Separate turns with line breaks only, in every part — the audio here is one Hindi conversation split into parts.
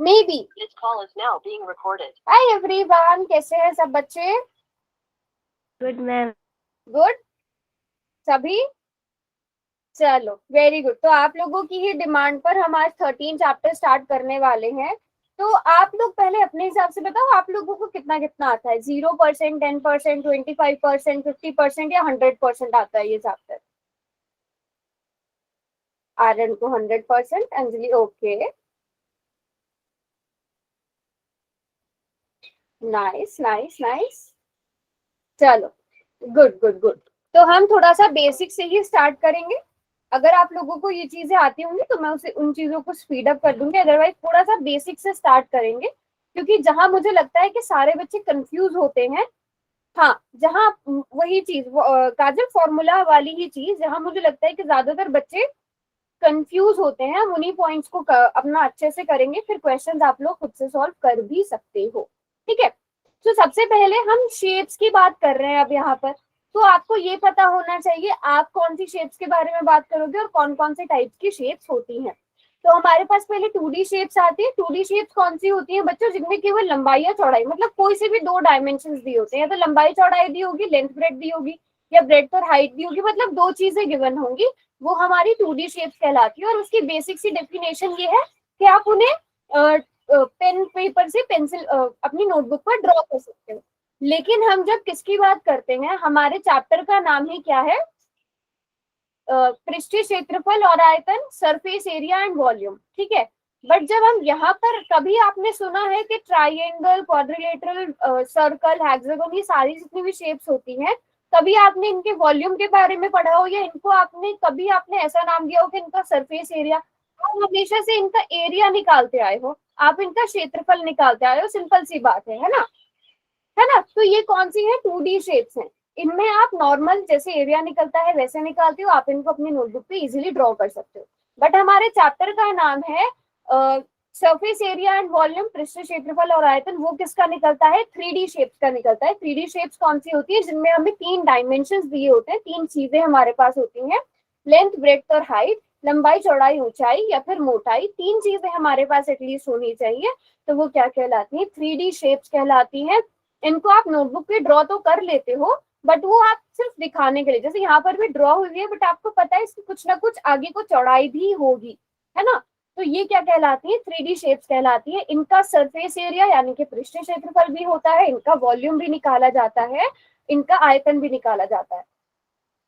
maybe. This call is now being recorded. Hi everyone, कैसे हैं सब बच्चे?
Good ma'am.
गुड सभी? चलो वेरी गुड। तो आप लोगों की ही डिमांड पर हम आज 13 चैप्टर स्टार्ट करने वाले हैं। तो आप लोग पहले अपने हिसाब से बताओ, आप लोगों को कितना कितना आता है? 0%, 10%, 25%, 50% या 100% आता है ये चैप्टर? आर्यन को 100%, Anjali okay, nice nice nice. चलो गुड गुड गुड। तो हम थोड़ा सा बेसिक से ही स्टार्ट करेंगे। अगर आप लोगों को ये चीजें आती होंगी तो मैं उसे उन चीजों को स्पीड अप कर दूंगी, अदरवाइज थोड़ा सा बेसिक से स्टार्ट करेंगे, क्योंकि जहां मुझे लगता है कि सारे बच्चे कंफ्यूज होते हैं, हाँ जहां वही चीज काजल फॉर्मूला वाली ही चीज जहां मुझे लगता है कि ज्यादातर बच्चे कंफ्यूज होते हैं, हम उन्हीं पॉइंट्स को अपना अच्छे से करेंगे, फिर क्वेश्चंस आप लोग खुद से सॉल्व कर भी सकते हो। ठीक है, तो सबसे पहले हम शेप्स की बात कर रहे हैं अब यहाँ पर। तो आपको ये पता होना चाहिए आप कौन सी शेप्स के बारे में बात करोगे और कौन कौन से टाइप्स की शेप्स होती हैं। तो हमारे पास पहले 2D शेप्स आती है। 2D शेप्स कौन सी होती है बच्चों? जिनमें केवल लंबाई या चौड़ाई, मतलब कोई से भी दो डायमेंशन दिए होते हैं, या तो लंबाई चौड़ाई दी होगी, लेंथ ब्रेड दी होगी, या ब्रेड और हाइट दी होगी, मतलब दो चीजें गिवन होंगी, वो हमारी 2D शेप्स कहलाती है। और उसकी बेसिक सी डेफिनेशन ये है कि आप उन्हें पेन पेपर से पेंसिल अपनी नोटबुक पर ड्रॉ कर सकते हो। लेकिन हम जब किसकी बात करते हैं, हमारे चैप्टर का नाम ही क्या है? पृष्ठीय क्षेत्रफल और आयतन, सरफेस एरिया एंड वॉल्यूम। ठीक है, बट जब हम यहाँ पर, कभी आपने सुना है कि ट्राइंगल, क्वाड्रिलेटरल, सर्कल, हेक्सागोन, ये सारी जितनी भी शेप्स होती हैं, कभी आपने इनके वॉल्यूम के बारे में पढ़ा हो, या इनको कभी आपने ऐसा नाम दिया हो कि इनका सरफेस एरिया? आप हमेशा से इनका एरिया निकालते आए हो, आप इनका क्षेत्रफल निकालते आए हो, सिंपल सी बात है ना? है ना? तो ये कौन सी है? 2D शेप्स हैं। इनमें आप नॉर्मल जैसे एरिया निकलता है वैसे निकालते हो, आप इनको अपनी नोटबुक पे इजीली ड्रॉ कर सकते हो। बट हमारे चैप्टर का नाम है सरफेस एरिया एंड वॉल्यूम, पृष्ठ क्षेत्रफल और आयतन। वो किसका निकलता है? 3D शेप्स का निकलता है। 3D शेप्स कौन सी होती है? जिनमें हमें 3 डायमेंशन दिए होते हैं, 3 चीजें हमारे पास होती हैं, लेंथ, ब्रेड्थ और हाइट, लंबाई, चौड़ाई, ऊंचाई या फिर मोटाई, 3 चीजें हमारे पास एटलीस्ट होनी चाहिए। तो वो क्या कहलाती है? 3D शेप्स कहलाती है। इनको आप नोटबुक पे ड्रॉ तो कर लेते हो, बट वो आप सिर्फ दिखाने के लिए, जैसे यहाँ पर भी ड्रॉ हुई है, बट आपको पता है इसकी कुछ ना कुछ आगे को चौड़ाई भी होगी, है ना? तो ये क्या कहलाती है? 3D शेप्स कहलाती है। इनका सरफेस एरिया यानी कि पृष्ठीय क्षेत्रफल भी होता है, इनका वॉल्यूम भी निकाला जाता है, इनका आयतन भी निकाला जाता है।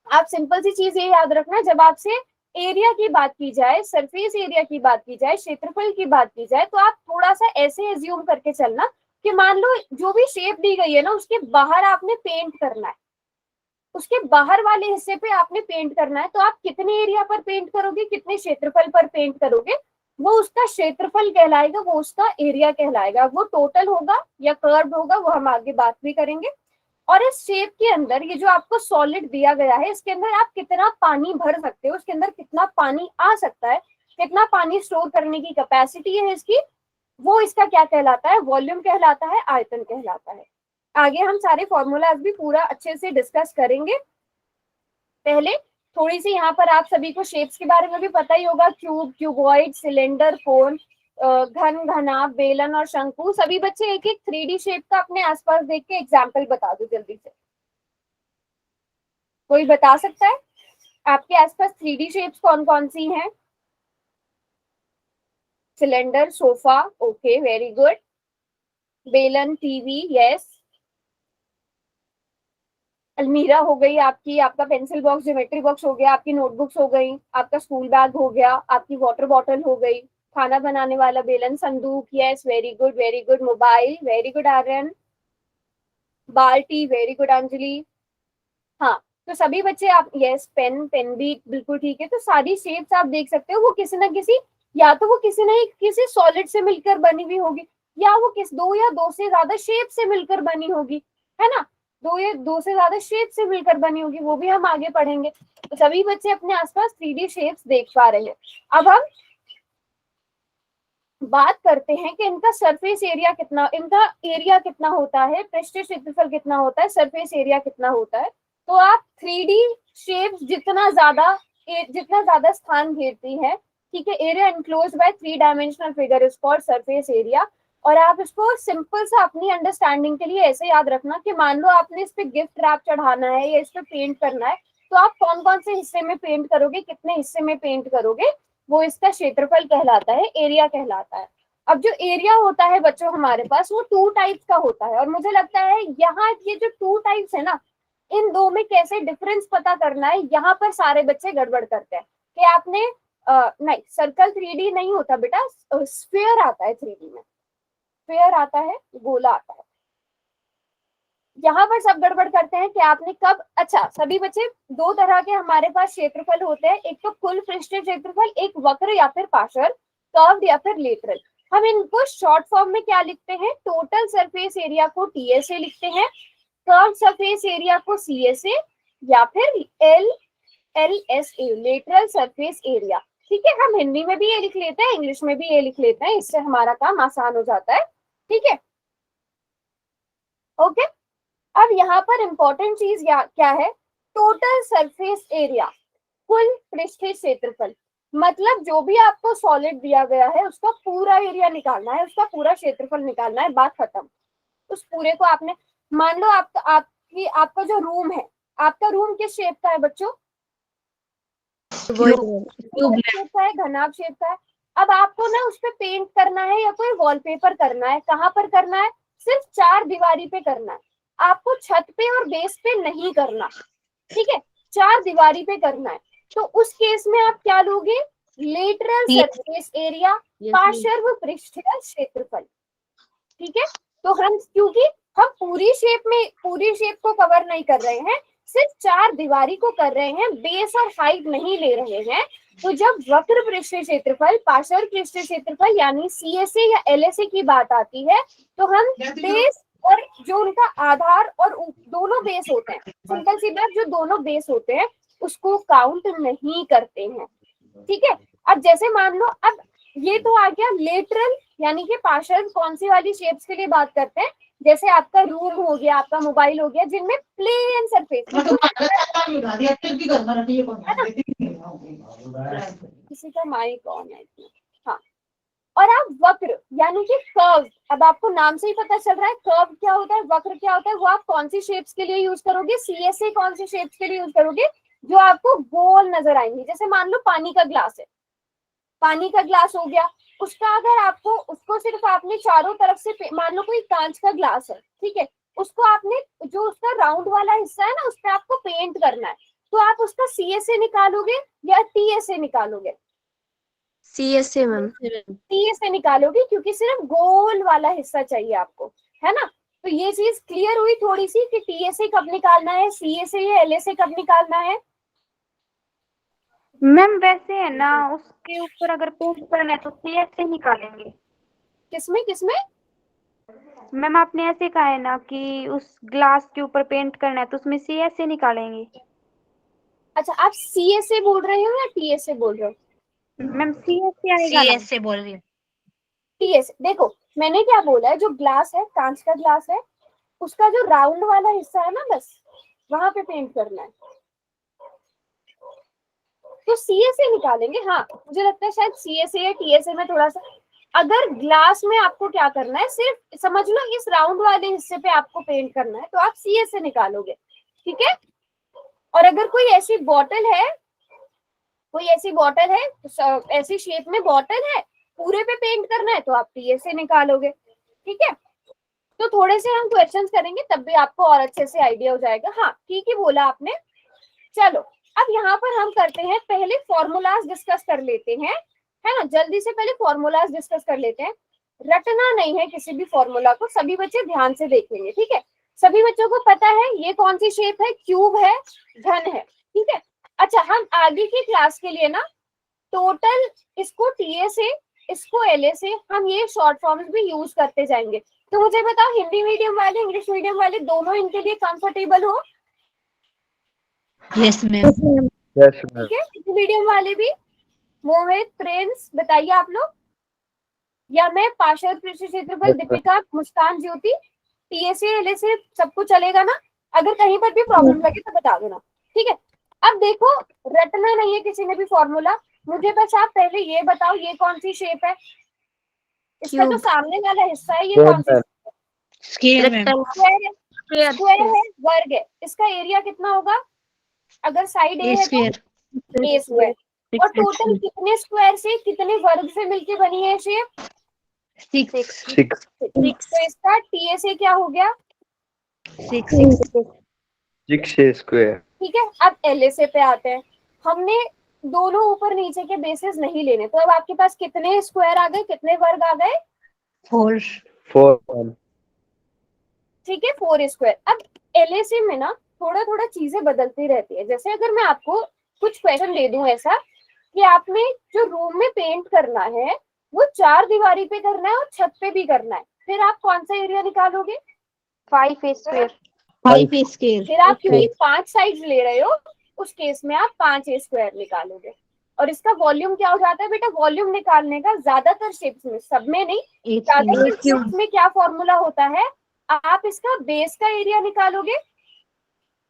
आप सिंपल सी चीज ये याद रखना, जब आपसे एरिया की बात की जाए, सरफेस एरिया की बात की जाए, क्षेत्रफल की बात की जाए, तो आप थोड़ा सा ऐसे एज्यूम करके चलना कि मान लो जो भी शेप दी गई है ना, उसके बाहर आपने पेंट करना है, उसके बाहर वाले हिस्से पे आपने पेंट करना है। तो आप कितने एरिया पर पेंट करोगे, कितने क्षेत्रफल पर पेंट करोगे, वो उसका क्षेत्रफल कहलाएगा, वो उसका एरिया कहलाएगा। वो टोटल होगा या कर्व होगा, वो हम आगे बात भी करेंगे। और इस शेप के अंदर ये जो आपको सॉलिड दिया गया है, इसके अंदर आप कितना पानी भर सकते हो, उसके अंदर कितना पानी आ सकता है, कितना पानी स्टोर करने की कैपेसिटी है इसकी, वो इसका क्या कहलाता है? वॉल्यूम कहलाता है, आयतन कहलाता है। आगे हम सारे फॉर्मूलाज भी पूरा अच्छे से डिस्कस करेंगे। पहले थोड़ी सी यहाँ पर आप सभी को शेप्स के बारे में भी पता ही होगा, क्यूब, क्यूबॉइड, सिलेंडर, कोन, घन, घनाभ, बेलन और शंकु। सभी बच्चे एक एक 3D शेप का अपने आसपास देख के एग्जाम्पल बता दो जल्दी से। कोई बता सकता है आपके आसपास 3D शेप्स कौन कौन सी हैं? Cylinder, sofa, okay very good. बेलन, टीवी, यस। अलमीरा हो गई आपकी, आपका पेंसिल बॉक्स, ज्योमेट्री बॉक्स हो गया, आपकी नोटबुक्स हो गई, आपका स्कूल बैग हो गया, आपकी वाटर बॉटल हो गई, खाना बनाने वाला बेलन, संदूक, yes very good very good. Mobile, very good Aryan. बाल्टी, वेरी गुड अंजलि। हाँ, तो सभी बच्चे आप यस, पेन, पेन भी बिल्कुल ठीक है। तो सारी शेप्स आप देख सकते हो, वो किसी ना किसी, या तो वो किसी ना किसी सॉलिड से मिलकर बनी हुई होगी, या वो दो या दो से ज्यादा शेप से मिलकर बनी होगी, है ना? दो या दो से ज्यादा शेप से मिलकर बनी होगी, वो भी हम आगे पढ़ेंगे। तो सभी बच्चे अपने आसपास 3D शेप्स देख पा रहे हैं। अब हम बात करते हैं कि इनका सरफेस एरिया कितना, इनका एरिया कितना होता है, पृष्ठीय क्षेत्रफल कितना होता है, सरफेस एरिया कितना होता है। तो आप 3D शेप्स जितना ज्यादा स्थान घेरती है, ठीक है। Area enclose by 3 dimensional figure is called surface area. और आप इसको सिंपल सा अपनी अंडरस्टैंडिंग के लिए ऐसे याद रखना कि मान लो आपने इस पे गिफ्ट रैप चढ़ाना है या इस पे पेंट करना है, तो आप कौन कौन से हिस्से में पेंट करोगे, कितने हिस्से में पेंट करोगे, वो इसका क्षेत्रफल कहलाता है, एरिया कहलाता है। अब जो एरिया होता है बच्चों हमारे पास, वो 2 टाइप्स का होता है। और मुझे लगता है यहाँ ये जो 2 टाइप्स है ना, इन दो में कैसे डिफरेंस पता करना है, यहाँ पर सारे बच्चे गड़बड़ करते हैं कि आपने नहीं, सर्कल 3D नहीं होता बेटा, स्फीयर आता है 3D में, स्फीयर आता है, गोला आता है। यहाँ पर सब गड़बड़ करते हैं कि आपने कब, अच्छा सभी बच्चे, 2 तरह के हमारे पास क्षेत्रफल होते हैं, एक तो कुल पृष्ठीय क्षेत्रफल, एक वक्र या फिर पार्श्व, कर्व्ड या फिर लेटरल। हम इनको शॉर्ट फॉर्म में क्या लिखते हैं, टोटल सरफेस एरिया को टीएसए लिखते हैं, कर्व सरफेस एरिया को सीएसए, या फिर एलएसए, लेटरल सरफेस एरिया। ठीक है, हम हिंदी में भी ये लिख लेते हैं, इंग्लिश में भी ये लिख लेते हैं, इससे हमारा काम आसान हो जाता है। ठीक है, ओके। अब यहाँ पर इंपॉर्टेंट चीज क्या है, टोटल सरफेस एरिया, कुल पृष्ठीय क्षेत्रफल, मतलब जो भी आपको सॉलिड दिया गया है उसका पूरा एरिया निकालना है, उसका पूरा क्षेत्रफल निकालना है, बात खत्म। उस पूरे को आपने, मान लो आपका जो रूम है, आपका रूम किस शेप का है बच्चों, शेप का है, घनाभ शेप का है। अब आपको ना उस पर पेंट करना है या कोई वॉलपेपर करना है, कहाँ पर करना है, सिर्फ 4 दीवारी पे करना है, आपको छत पे और बेस पे नहीं करना। ठीक है, 4 दीवारी पे करना है। तो उस केस में आप क्या लोगे, लेटरल सरफेस एरिया, पार्श्व पृष्ठीय क्षेत्रफल। ठीक है, तो हम, क्योंकि हम पूरी शेप को कवर नहीं कर रहे हैं, सिर्फ 4 दीवारी को कर रहे हैं, बेस और हाइट नहीं ले रहे हैं। तो जब वक्र पृष्ठीय क्षेत्रफल, पार्श्व पृष्ठीय क्षेत्रफल यानी सीएसए या एलएसए की बात आती है, तो हम बेस और जो उनका आधार और दोनों बेस होते हैं, सिंपल सी बात, जो दोनों बेस होते हैं उसको काउंट नहीं करते हैं। ठीक है, अब जैसे मान लो, अब ये तो आ गया लेटरल, यानी कि पार्श्व कौन सी वाली शेप्स के लिए बात करते हैं, जैसे आपका रूम हो गया, आपका मोबाइल हो गया, जिनमें प्लेन सरफेस, किसी का माइक ऑन है, हाँ। और आप वक्र यानी कि कर्व, अब आपको नाम से ही पता चल रहा है कर्व क्या होता है, वक्र क्या होता है, वो आप कौन सी शेप्स के लिए यूज करोगे, सीएसए कौन सी शेप्स के लिए यूज करोगे, जो आपको गोल नजर आएंगी। जैसे मान लो पानी का ग्लास है, पानी का ग्लास हो गया, उसका अगर आपको, उसको सिर्फ आपने चारों तरफ से, मान लो कोई कांच का ग्लास है, ठीक है, उसको आपने, जो उसका राउंड वाला हिस्सा है ना, उस पर आपको पेंट करना है, तो आप उसका सीएसए निकालोगे या टीएसए निकालोगे,
सीएसए मैम,
टीएसए निकालोगे, क्योंकि सिर्फ गोल वाला हिस्सा चाहिए आपको, है ना। तो ये चीज क्लियर हुई थोड़ी सी कि टीएसए कब निकालना है, सीएसए या एलएसए कब निकालना है।
मैम वैसे है ना, उसके ऊपर अगर पेंट करना है तो सीएसए निकालेंगे।
किसमें
मैम आपने ऐसे कहा है ना कि उस ग्लास के ऊपर पेंट करना है तो उसमें सीएसए निकालेंगे।
अच्छा, आप सीएसए बोल रहे हो या टीएसए बोल रहे हो?
मैम सीएसए आएगा ना।
सीएसए बोल रही हूँ।
टीएसए, देखो मैंने क्या बोला है, जो ग्लास है, कांच का ग्लास है, उसका जो राउंड वाला हिस्सा है ना, बस वहां पे पेंट करना है, तो सीएसए निकालेंगे। हाँ, मुझे लगता है शायद सीएसए या टीएसए में थोड़ा सा, अगर ग्लास में आपको क्या करना है, सिर्फ समझ लो इस राउंड वाले हिस्से पे आपको पेंट करना है, तो आप सीएसए निकालोगे। ठीक है, और अगर कोई ऐसी बॉटल है, ऐसी शेप में बॉटल है, पूरे पे पेंट करना है, तो आप टीएसए निकालोगे। ठीक है, तो थोड़े से हम क्वेश्चंस करेंगे, तब भी आपको और अच्छे से आइडिया हो जाएगा। हाँ, ठीक ही बोला आपने। चलो, अब यहाँ पर हम करते हैं, पहले फॉर्मूलाज डिस्कस कर लेते हैं, है ना, जल्दी से पहले फॉर्मूलाज डिस्कस कर लेते हैं। रटना नहीं है किसी भी फॉर्मूला को, सभी बच्चे ध्यान से देखेंगे। ठीक है, सभी बच्चों को पता है ये कौन सी शेप है, क्यूब है, घन है। ठीक है, अच्छा, हम आगे की क्लास के लिए ना टोटल, इसको टीएसए, इसको एलएसए, हम ये शॉर्ट फॉर्म्स भी यूज करते जाएंगे। तो मुझे बताओ, हिंदी मीडियम वाले, इंग्लिश मीडियम वाले, दोनों इनके लिए कंफर्टेबल हो?
Yes ma'am.
ठीक है, हिंदी मीडियम वाले भी, मोहित, प्रिंस, बताइए आप लोग, या मैं पार्श्व पृष्ठीय क्षेत्रफल, दीपिका, मुस्कान, ज्योति, टीएसए एलएसए सबको चलेगा ना? अगर कहीं पर भी प्रॉब्लम लगे तो बता देना। ठीक है, अब देखो, रटना नहीं है किसी ने भी फॉर्मूला, मुझे बस आप पहले ये बताओ ये कौन सी शेप है, इसका जो
Cube.
सामने वाला हिस्सा है ये कौन सी
स्क्वायर मैम।
Rectangle.
स्क्वायर है?
Square.
स्क्वायर है, वर्ग है, इसका एरिया कितना होगा अगर साइड ए
ए
है तो
स्क्वायर।
ए स्क्वायर। और टोटल कितने स्क्वायर से कितने वर्ग से मिलके बनी है शेप?
6
6
तो इसका टीएसए क्या हो गया?
6
6 स्क्वायर।
ठीक है, अब एलएसए पे आते हैं। हमने दोनों ऊपर नीचे के बेसिस नहीं लेने, तो अब आपके पास कितने स्क्वायर आ गए, कितने वर्ग आ गए?
4
4
ठीक है, 4 स्क्वायर। अब एलएसए में ना थोड़ा थोड़ा चीजें बदलती रहती है। जैसे अगर मैं आपको कुछ क्वेश्चन दे दूं ऐसा कि आपने जो रूम में पेंट करना है वो 4 दीवारी पे करना है और छत पे भी करना है, फिर आप कौन सा एरिया निकालोगे?
5 स्क्वायर।
5 स्क्वायर।
फिर आप क्योंकि 5 साइड्स ले रहे हो उस केस में आप 5 स्क्वायर निकालोगे। और इसका वॉल्यूम क्या हो जाता है बेटा? वॉल्यूम निकालने का ज्यादातर शेप्स में, सब में नहीं,
8
ज्यादातर शेप्स में क्या फॉर्मूला होता है? आप इसका बेस का एरिया निकालोगे।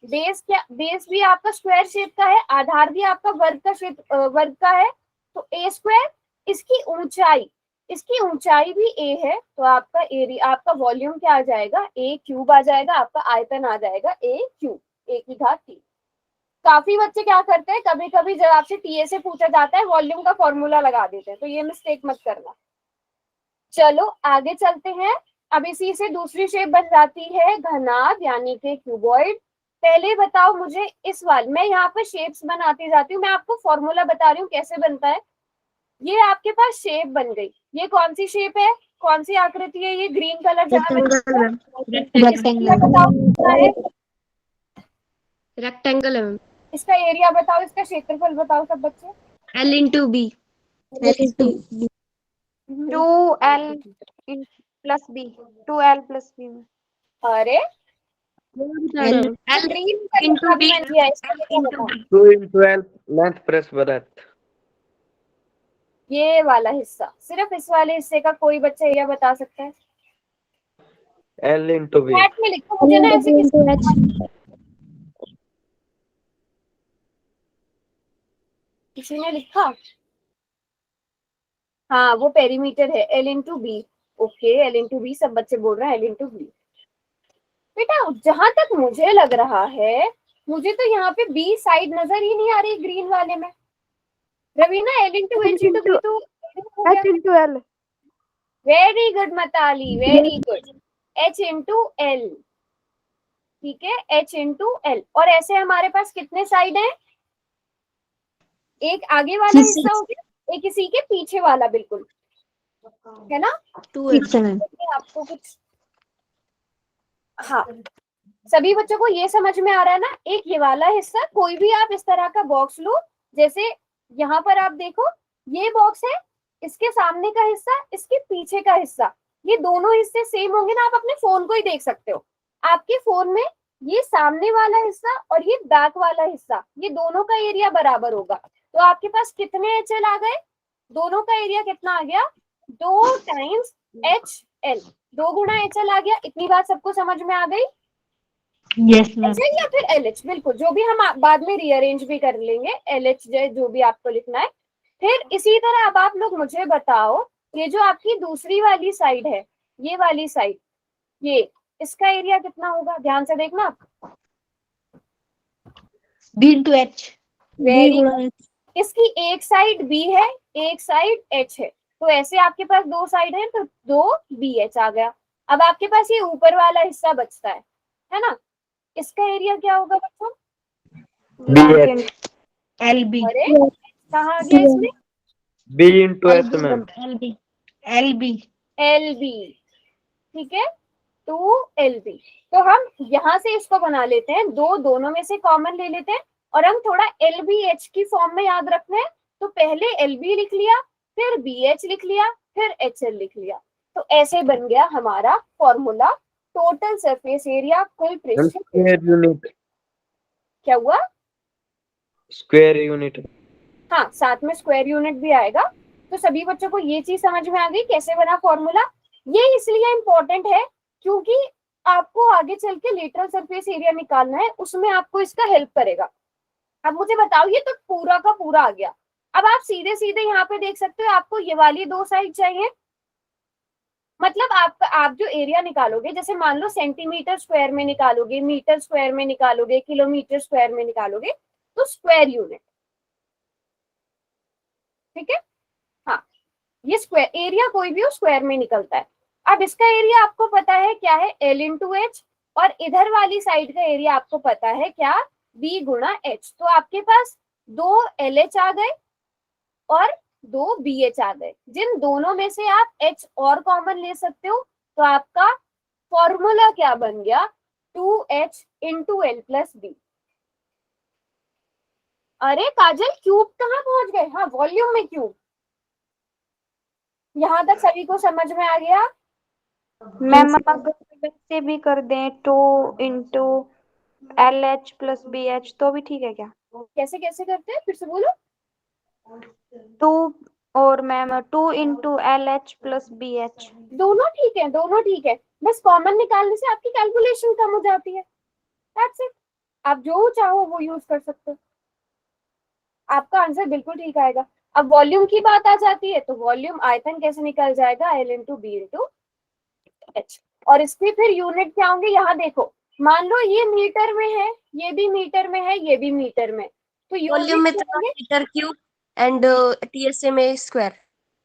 बेस क्या? बेस भी आपका स्क्वायर शेप का है, आधार भी आपका वर्ग का शेप वर्ग का है, तो ए स्क्वायर। इसकी ऊंचाई भी ए है, तो आपका एरिया, आपका वॉल्यूम क्या आ जाएगा? ए क्यूब आ जाएगा, आपका आयतन आ जाएगा ए क्यूब, ए की घात 3। काफी बच्चे क्या करते हैं, कभी कभी जब आपसे टीए से पूछा जाता है वॉल्यूम का फॉर्मूला लगा देते हैं, तो ये मिस्टेक मत करना। चलो आगे चलते हैं। अब इसी से दूसरी शेप बन जाती है घनाभ यानी कि क्यूबॉइड। पहले बताओ मुझे इस वाले, मैं यहाँ पे शेप्स बनाती जाती हूँ, मैं आपको फॉर्मूला बता रही हूँ कैसे बनता है। ये आपके पास शेप बन गई, ये कौन सी शेप है, कौन सी आकृति है? ये ग्रीन कलर जहाँ
Rectangle.
बताओ कितना है?
Rectangle है मैम.
इसका एरिया बताओ, इसका क्षेत्रफल बताओ सब बच्चे।
L into B.
2L plus B, 2L plus B में।
अरे
L
ग्रीन
into B.
किया है, इसका
L
एरिया
into
बताओ।
B.
2 into L length plus breadth.
ये वाला हिस्सा, सिर्फ इस वाले हिस्से का कोई बच्चा एरिया बता सकता है?
L into B।
चैट में लिखो मुझे ना, ऐसे किसी ने लिखा? हाँ वो पेरीमीटर है, L into B. Okay, L into B, सब बच्चे बोल रहे हैं L इंटू बी। बेटा जहां तक मुझे लग रहा है, मुझे तो यहाँ पे बी साइड नजर ही नहीं आ रही ग्रीन वाले में। Raveena L into H into B तो
H into L।
Very good Matali, very good. H into L, ठीक है, H इंटू एल। और ऐसे हमारे पास कितने साइड हैं? एक आगे वाला हिस्सा हो गया, एक इसी के पीछे वाला, बिल्कुल है ना?
2L.
आपको कुछ, हाँ सभी बच्चों को ये समझ में आ रहा है ना? एक ये वाला हिस्सा, कोई भी आप इस तरह का बॉक्स लो, जैसे यहाँ पर आप देखो ये बॉक्स है, इसके सामने का हिस्सा, इसके पीछे का हिस्सा, ये दोनों हिस्से सेम होंगे ना? आप अपने फोन को ही देख सकते हो, आपके फोन में ये सामने वाला हिस्सा और ये बैक वाला हिस्सा, ये दोनों का एरिया बराबर होगा। तो आपके पास कितने एचएल आ गए? दोनों का एरिया कितना आ गया? 2 टाइम्स HL, 2 गुना HL आ गया। इतनी बात सबको समझ में आ गई?
Yes ma'am.
HL या फिर LH, बिल्कुल, जो भी हम बाद में रीअरेंज भी कर लेंगे, LH जो भी आपको लिखना है। फिर इसी तरह अब आप लोग मुझे बताओ, ये जो आपकी दूसरी वाली साइड है, ये वाली साइड, ये इसका एरिया कितना होगा? ध्यान से देखना आप।
B into H।
वेरी, इसकी एक साइड B है, एक साइड H है, तो ऐसे आपके पास 2 साइड है, तो 2 BH आ गया। अब आपके पास ये ऊपर वाला हिस्सा बचता है ना? इसका एरिया क्या होगा बच्चों?
BH।
LB।
अरे कहाँ आ गया इसमें?
B into H ma'am.
LB। LB।
LB, ठीक है, 2LB। तो हम यहाँ से इसको बना लेते हैं, दोनों में से कॉमन ले लेते हैं और हम थोड़ा LBH की फॉर्म में याद रखना है। तो पहले LB लिख लिया, फिर BH लिख लिया, फिर HL लिख लिया। तो ऐसे बन गया हमारा फॉर्मूला, टोटल सरफेस एरिया, कुल पृष्ठ।
Square unit.
क्या हुआ?
Square unit.
हाँ, साथ में स्क्वायर यूनिट भी आएगा। तो सभी बच्चों को ये चीज समझ में आ गई कैसे बना फॉर्मूला? ये इसलिए इम्पोर्टेंट है क्योंकि आपको आगे चल के लेटरल सरफेस एरिया निकालना है, उसमें आपको इसका हेल्प करेगा। अब मुझे बताओ, ये तो पूरा का पूरा आ गया। अब आप सीधे सीधे यहाँ पे देख सकते हो, आपको ये वाली दो साइड चाहिए, मतलब आप जो एरिया निकालोगे, जैसे मान लो सेंटीमीटर स्क्वायर में निकालोगे, मीटर स्क्वायर में निकालोगे, किलोमीटर स्क्वायर में निकालोगे, तो स्क्वायर यूनिट, ठीक है। हाँ, ये स्क्वायर एरिया कोई भी हो स्क्वायर में निकलता है। अब इसका एरिया आपको पता है क्या है, L इंटू एच, और इधर वाली साइड का एरिया आपको पता है क्या, B गुणा एच। तो आपके पास 2 LH आ गए और 2 BH आ गए, जिन दोनों में से आप H और कॉमन ले सकते हो, तो आपका फॉर्मूला क्या बन गया, 2H into L plus B। अरे काजल, क्यूब कहाँ पहुंच गए? हाँ, वॉल्यूम में क्यूब। यहाँ तक सभी को समझ में आ गया?
मैम अगर वैसे भी कर दें 2 इंटू LH प्लस BH तो भी ठीक है क्या?
कैसे कैसे करते हैं, फिर से बोलो।
2 और ma'am 2 into LH plus BH।
दोनों ठीक है, दोनों ठीक है, बस कॉमन निकालने से आपकी कैलकुलेशन कम हो जाती है। That's it. आप जो चाहो वो यूज कर सकते हो, आपका आंसर बिल्कुल ठीक आएगा। अब वॉल्यूम की बात आ जाती है, तो वॉल्यूम आयतन कैसे निकल जाएगा, L into B into H. और इसकी फिर यूनिट क्या होंगे, यहाँ देखो, मान लो ये मीटर में है, ये भी मीटर में है, ये भी मीटर में, तो
वॉल्यूम में
यूनिट
था मीटर क्यूब एंड TSA में स्क्वायर।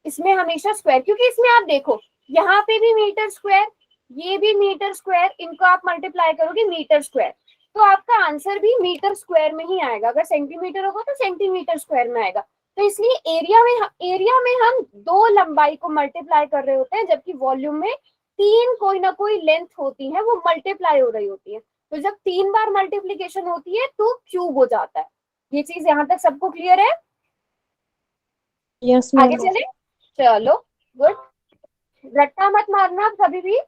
इसमें हमेशा स्क्वायर, क्योंकि इसमें आप देखो यहाँ पे भी मीटर स्क्वायर, ये भी मीटर स्क्वायर, इनको आप मल्टीप्लाई करोगे मीटर स्क्वायर, तो आपका आंसर भी मीटर स्क्वायर में ही आएगा। अगर सेंटीमीटर होगा तो सेंटीमीटर स्क्वायर में आएगा। तो इसलिए एरिया में हम 2 लंबाई को मल्टीप्लाई कर रहे होते हैं, जबकि वॉल्यूम में 3 कोई ना कोई लेंथ होती है, वो मल्टीप्लाई हो रही होती है। तो जब 3 बार मल्टीप्लीकेशन होती है तो क्यूब हो जाता है। ये चीज यहाँ तक सबको क्लियर है?
यस
आगे चले, चलो गुड, रट्टा मत मारना कभी भी।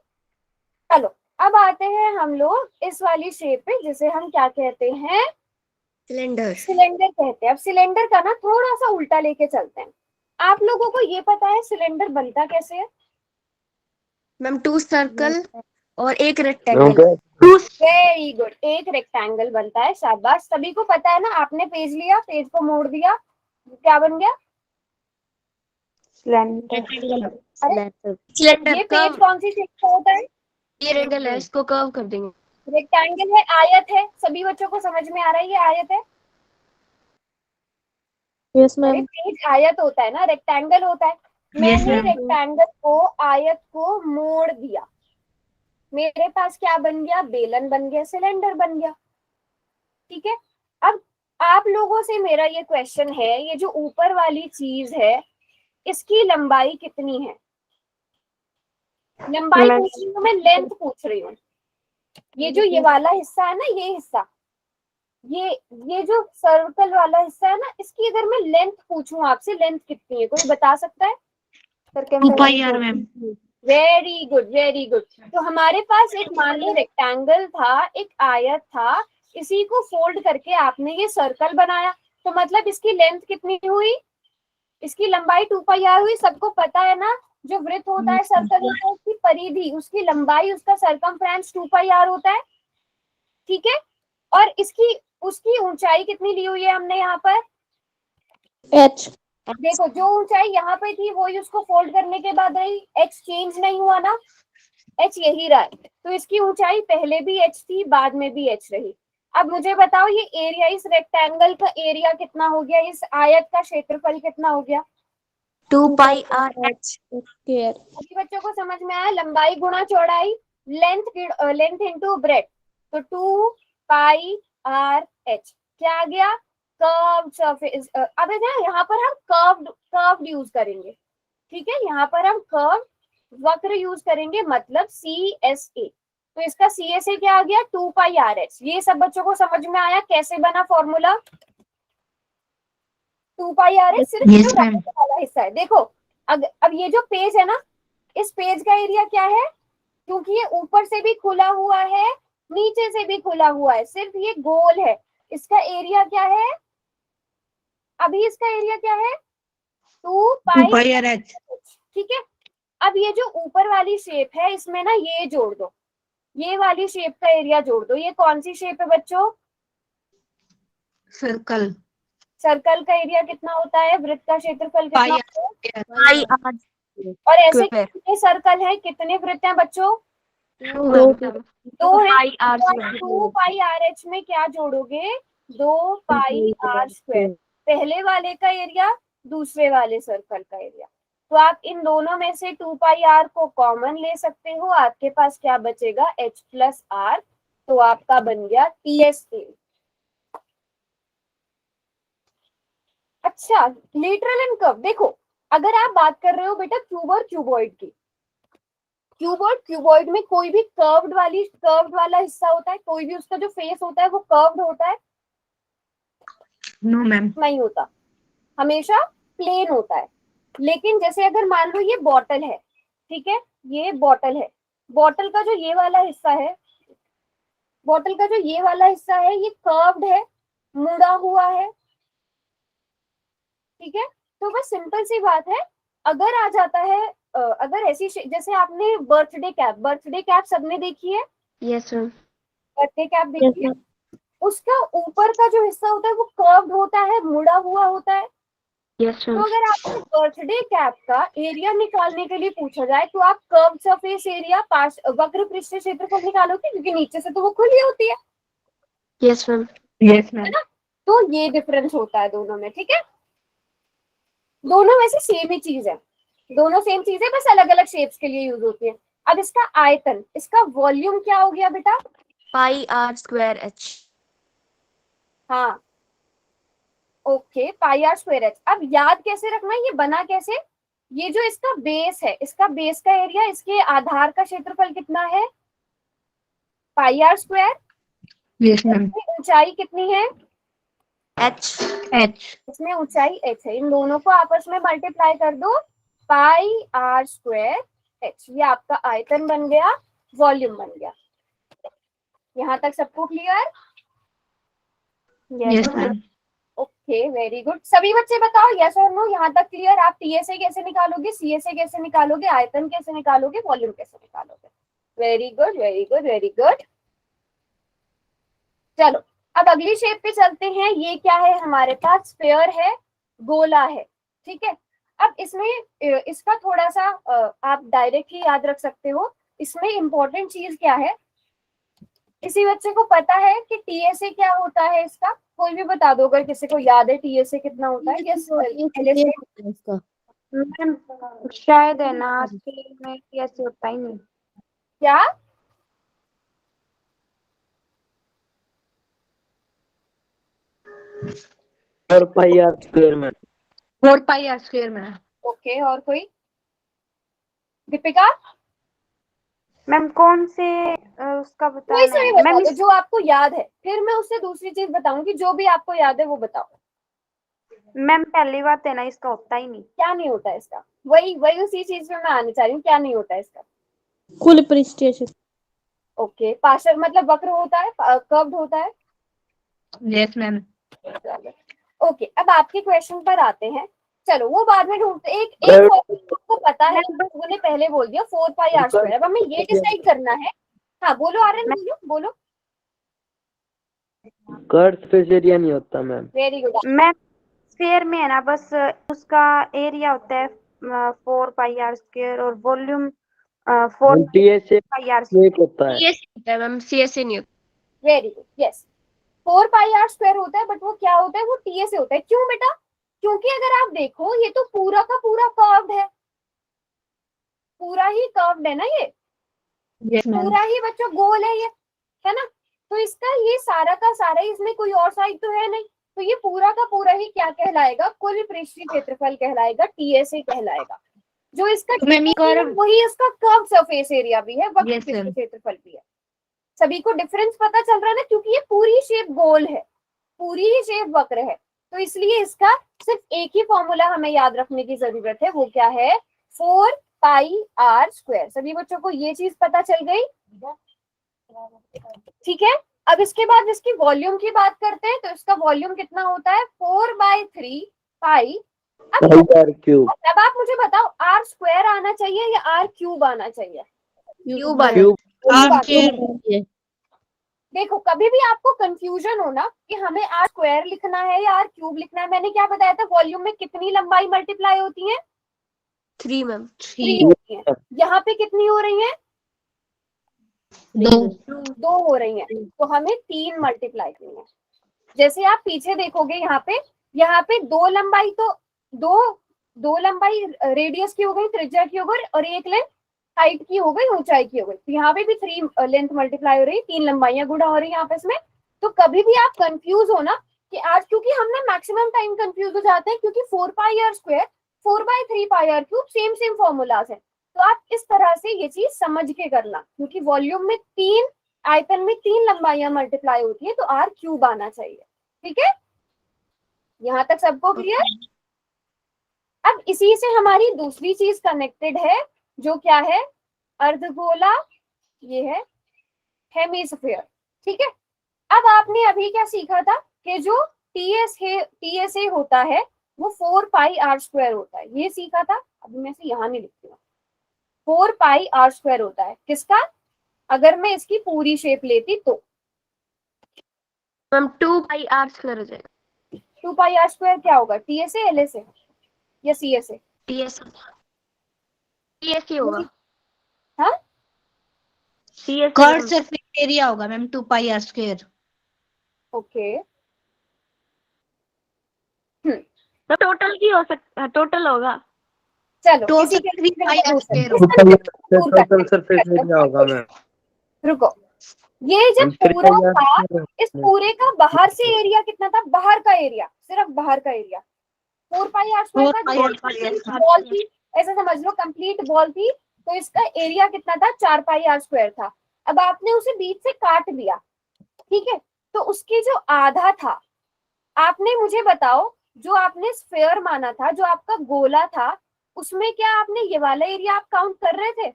चलो अब आते हैं हम लोग इस वाली शेप पे, जिसे हम क्या कहते हैं,
सिलेंडर।
सिलेंडर कहते हैं। अब सिलेंडर का ना थोड़ा सा उल्टा लेके चलते हैं। आप लोगों को ये पता है सिलेंडर बनता कैसे है?
मैम 2 सर्कल और एक रेक्टेंगल।
वेरी गुड, एक रेक्टेंगल बनता है, शाबाश। सभी को पता है ना, आपने पेज लिया, पेज को मोड़ दिया, क्या बन गया?
सिलेंडर।
सिलेंडर
ये
का
पेज कौन सी शेप का होता है?
ये रेक्टेंगल है, इसको कर्व कर देंगे।
रेक्टेंगल है, आयत है, सभी बच्चों को समझ में आ रहा है ये आयत है?
यस
अरे पेज आयत होता है ना, रेक्टेंगल होता है। मैंने
ma'am.
रेक्टेंगल को, आयत को मोड़ दिया, मेरे पास क्या बन गया, बेलन बन गया, सिलेंडर बन गया। ठीक है, अब आप लोगों से मेरा ये क्वेश्चन है, ये जो ऊपर वाली चीज है इसकी लंबाई कितनी है? लंबाई पूछ रही हूँ मैं, लेंथ पूछ रही हूँ। ये जो ये वाला हिस्सा है ना, ये हिस्सा, ये जो सर्कल वाला हिस्सा है ना, इसकी अगर मैं लेंथ पूछूं आपसे, लेंथ कितनी है, कोई बता सकता है?
2 pi r ma'am.
Very good, very good. तो हमारे पास एक मान लो रेक्टेंगल था, एक आयत था, इसी को फोल्ड करके आपने ये सर्कल बनाया, तो मतलब इसकी लेंथ कितनी हुई, इसकी लंबाई 2 पाई आर हुई। सबको पता है ना, जो वृत्त होता है, सर्कल होता है, उसकी परिधि, उसकी लंबाई, उसका सरकमफ्रेंस 2 पाई आर होता है। ठीक है, और इसकी उसकी ऊंचाई कितनी ली हुई है हमने यहाँ पर?
एच।
देखो, जो ऊंचाई यहाँ पे थी वही उसको फोल्ड करने के बाद रही, एच चेंज नहीं हुआ ना, एच यही रहा है। तो इसकी ऊंचाई पहले भी एच थी, बाद में भी एच रही। अब मुझे बताओ ये एरिया, इस रेक्टेंगल का एरिया कितना हो गया, इस आयत का क्षेत्रफल कितना हो गया?
2 pi r h स्क्वायर।
सभी बच्चों को समझ में आया? लंबाई गुणा चौड़ाई, लेंथ इनटू ब्रेड्थ, तो 2 पाई आर एच क्या आ गया, कर्व्ड सरफेस। अब यहाँ पर हम कर्व्ड यूज करेंगे, ठीक है, यहाँ पर हम कर्व्ड वक्र यूज करेंगे, मतलब CSA। तो इसका CSA क्या आ गया, 2 पाई आर एच। ये सब बच्चों को समझ में आया कैसे बना फॉर्मूला? 2 पाई आर एच सिर्फ
Yes,
जो
ma'am.
right वाला हिस्सा है। देखो अब ये जो पेज है ना, इस पेज का एरिया क्या है, क्योंकि ये ऊपर से भी खुला हुआ है, नीचे से भी खुला हुआ है, सिर्फ ये गोल है, इसका एरिया क्या है? अभी इसका एरिया क्या है, 2
2
पाई।
pi r h।
ठीक है, अब ये जो ऊपर वाली शेप है, इसमें ना ये जोड़ दो, ये वाली शेप का एरिया जोड़ दो। ये कौन सी शेप है बच्चों?
सर्कल।
सर्कल का एरिया कितना होता है, वृत्त का क्षेत्रफल कितना
पाई
होता है,
पाई आर
और ऐसे
स्क्वायर
कितने सर्कल हैं, कितने वृत्त हैं बच्चों,
2 मैम
दो है।
पाई आर
तो आप
स्क्वायर
2 पाई आर एच में क्या जोड़ोगे, 2 पाई आर स्क्वायर, पहले वाले का एरिया दूसरे वाले सर्कल का एरिया। तो आप इन दोनों में से 2 पाई आर को कॉमन ले सकते हो, आपके पास क्या बचेगा, h प्लस आर, तो आपका बन गया TSA। अच्छा, लेटरल एंड कर्व, देखो अगर आप बात कर रहे हो बेटा क्यूब और क्यूबॉइड की, क्यूब और क्यूबॉइड में कोई भी कर्व्ड वाला हिस्सा होता है, कोई भी उसका जो फेस होता है वो कर्व्ड होता है,
नो मैम।
नहीं होता, हमेशा प्लेन होता है। लेकिन जैसे अगर मान लो ये बॉटल है, ठीक है, ये बॉटल है, बॉटल का जो ये वाला हिस्सा है, बॉटल का जो ये वाला हिस्सा है ये कर्व्ड है, मुड़ा हुआ है, ठीक है। तो बस सिंपल सी बात है, अगर आ जाता है अगर ऐसी जैसे आपने बर्थडे कैप सबने देखी है,
यस मैम
बर्थडे कैप देखी है, उसका ऊपर का जो हिस्सा होता है वो कर्व्ड होता है, मुड़ा हुआ होता है।
यस
तो
मैम
अगर आपसे बर्थडे कैप का एरिया निकालने के लिए पूछा जाए तो आप कर्व सरफेस एरिया वक्र पृष्ठ क्षेत्रफल निकालोगे, क्योंकि नीचे से तो वो खुली होती है
यस मैम
यस मैम।
ना। तो ये डिफरेंस होता है दोनों में, ठीक है। दोनों वैसे सेम ही चीज है, दोनों सेम चीज है, बस अलग अलग शेप्स के लिए यूज होती है। अब इसका आयतन, इसका वॉल्यूम क्या हो गया बेटा,
पाई आर स्क्वायर एच।
हाँ okay, pi are square H. अब याद कैसे रखना है, ये बना कैसे, ये जो इसका बेस है, इसका बेस का एरिया, इसके आधार का क्षेत्रफल कितना है, पाई आर स्क्वायर,
यस मैम।
ऊंचाई कितनी है,
एच
एच।
इसमें ऊंचाई h है, इन दोनों को आपस में मल्टीप्लाई कर दो, पाई आर स्क्वायर h, ये आपका आयतन बन गया, वॉल्यूम बन गया। यहाँ तक सबको clear,
yes ma'am.
Okay very good. सभी बच्चे बताओ यस और नो, यहाँ तक क्लियर। आप TSA कैसे निकालोगे, CSA कैसे निकालोगे, आयतन कैसे निकालोगे, वॉल्यूम कैसे निकालोगे, very good very good very good. चलो अब अगली शेप पे चलते हैं, ये क्या है हमारे पास, स्फीयर है, गोला है, ठीक है। अब इसमें इसका थोड़ा सा आप डायरेक्टली याद रख सकते हो, इसमें इंपॉर्टेंट चीज क्या है, किसी बच्चे को पता है कि TSA क्या होता है इसका, कोई भी बता दो अगर किसी को याद है TSA कितना होता है, यस LSA
मैम शायद है ना, स्केल में ऐसे होता ही नहीं।
क्या,
4 pi are square ma'am.
4 pi are square ma'am.
Okay और कोई, दीपिका
मैम कौन से उसका
कोई
बताना
सही
है
बता
मैम,
दो जो आपको याद है, फिर मैं उससे दूसरी चीज बताऊंगी, जो भी आपको याद है वो बताओ।
मैम पहली बात है ना, इसका होता ही नहीं।
क्या नहीं होता है इसका, वही वही उसी चीज में मैं आने चाह रही हूँ, क्या नहीं होता है इसका,
कुल पृष्ठीय
ओके पार्शल मतलब वक्र होता है, कर्व्ड होता है,
यस मैम।
ओके। अब आपके क्वेश्चन पर आते हैं, चलो वो बाद में ढूंढते, एक एक फॉर्मूला आपको पता है, लोगों ने पहले बोल दिया 4 पाई आर स्क्वायर। अब हमें ये डिसाइड करना है, हाँ बोलो आर्यन, बोलो बोलो,
कर्व सरफेस एरिया नहीं होता ma'am.
Very good.
Ma'am sphere में है ना, बस उसका एरिया होता है 4 पाई आर स्क्वायर और वॉल्यूम 4
TSA
पाई आर
एक होता है।
सीएस होता है मैम, सीएस नहीं होता।
Very good, yes 4 pi are square होता है, बट वो क्या होता है, वो TSA होता है। क्यों बेटा, क्योंकि अगर आप देखो ये तो पूरा का पूरा कर्व्ड है, पूरा ही कर्व्ड है ना, ये
यस मैम।
पूरा ही बच्चों गोल है ना, तो इसका ये सारा का सारा ही, इसमें कोई और साइड तो है नहीं, तो ये पूरा का पूरा ही क्या कहलाएगा, कुल पृष्ठीय क्षेत्रफल कहलाएगा, TSA कहलाएगा। जो इसका
मैम, ये
TSA है,
कर्व-
वही इसका कर्व सरफेस एरिया भी है, वक्र
Yes,
पृष्ठीय
ma'am.
क्षेत्रफल भी है। सभी को डिफरेंस पता चल रहा है ना, क्योंकि ये पूरी शेप गोल है, पूरी ही शेप वक्र है, तो इसलिए इसका सिर्फ एक ही फॉर्मूला हमें याद रखने की जरूरत है, वो क्या है, 4 पाई आर स्क्वायर। सभी बच्चों को ये चीज पता चल गई, ठीक है। अब इसके बाद इसकी वॉल्यूम की बात करते हैं, तो इसका वॉल्यूम कितना होता है, 4/3 पाई।
पाई आर क्यूब।
अब आप मुझे बताओ, आर स्क्वायर आना चाहिए या आर क्यूब आना चाहिए,
क्यूब आना
क्यूब
क्यूब आना चाहिए। देखो कभी भी आपको कंफ्यूजन हो ना कि हमें आर स्क्वायर लिखना है या आर क्यूब लिखना है, मैंने क्या बताया था, वॉल्यूम में कितनी लंबाई मल्टीप्लाई होती है?
3 मैम।
3 होती है। यहाँ पे कितनी हो रही है?
2
2 हो रही है, तो हमें 3 मल्टीप्लाई करनी है। जैसे आप पीछे देखोगे यहाँ पे 2 लंबाई तो दो लंबाई रेडियस की हो गई, त्रिज्या की हो गई, और एक लेंथ हाइट की हो गई, ऊंचाई की हो गई। तो यहाँ पे भी 3 लेंथ मल्टीप्लाई हो रही है, 3 लंबाइयां गुणा हो रही है आपस में। तो कभी भी आप कंफ्यूज हो ना कि आज, क्योंकि हम ना मैक्सिमम टाइम कंफ्यूज हो जाते हैं, क्योंकि 4πr² 4/3πr³ सेम फॉर्मूलाज है। तो आप इस तरह से ये चीज समझ के करना, क्योंकि वॉल्यूम में 3 आयतन में 3 लंबाइयां मल्टीप्लाई होती है, तो आर क्यूब आना चाहिए। ठीक है, यहाँ तक सबको क्लियर? अब इसी से हमारी दूसरी चीज कनेक्टेड है, जो क्या है? अर्धगोला, ये है हेमिस्फीयर। ठीक है, अब आपने अभी क्या सीखा था कि जो टीएसए होता है वो 4πr² होता है, ये सीखा था। अभी मैं इसे यहाँ नहीं लिखती हूँ। 4πr² होता है किसका? अगर मैं इसकी पूरी शेप लेती तो
मैम 2πr² हो जाएगा।
2πr² क्या होगा? टीएसए, एलएसए या सीएसए?
टीएसए होगा।
हाँ,
सीएसए
कर्व सरफेस एरिया होगा मैम 2πr²।
ओके।
तो टोटल की हो सकता, टोटल होगा।
चलो
टोटल
किसी के
3πr²
टोटल सरफेस एरिया होगा मैम।
रुको, ये जब पूरा था, इस पूरे का बाहर से एरिया कितना था? बाहर का एरिया, सिर्फ बाहर का एरिया 4πr² का।
4πr²।
बॉल थी, ऐसा समझ लो कंप्लीट बॉल थी, तो इसका एरिया कितना था? 4πr² था। अब आपने उसे बीच से काट दिया, ठीक है, तो उसकी जो आधा था, आपने मुझे बताओ, जो आपने स्फेयर माना था, जो आपका गोला था, उसमें क्या आपने ये वाला एरिया आप काउंट कर रहे थे?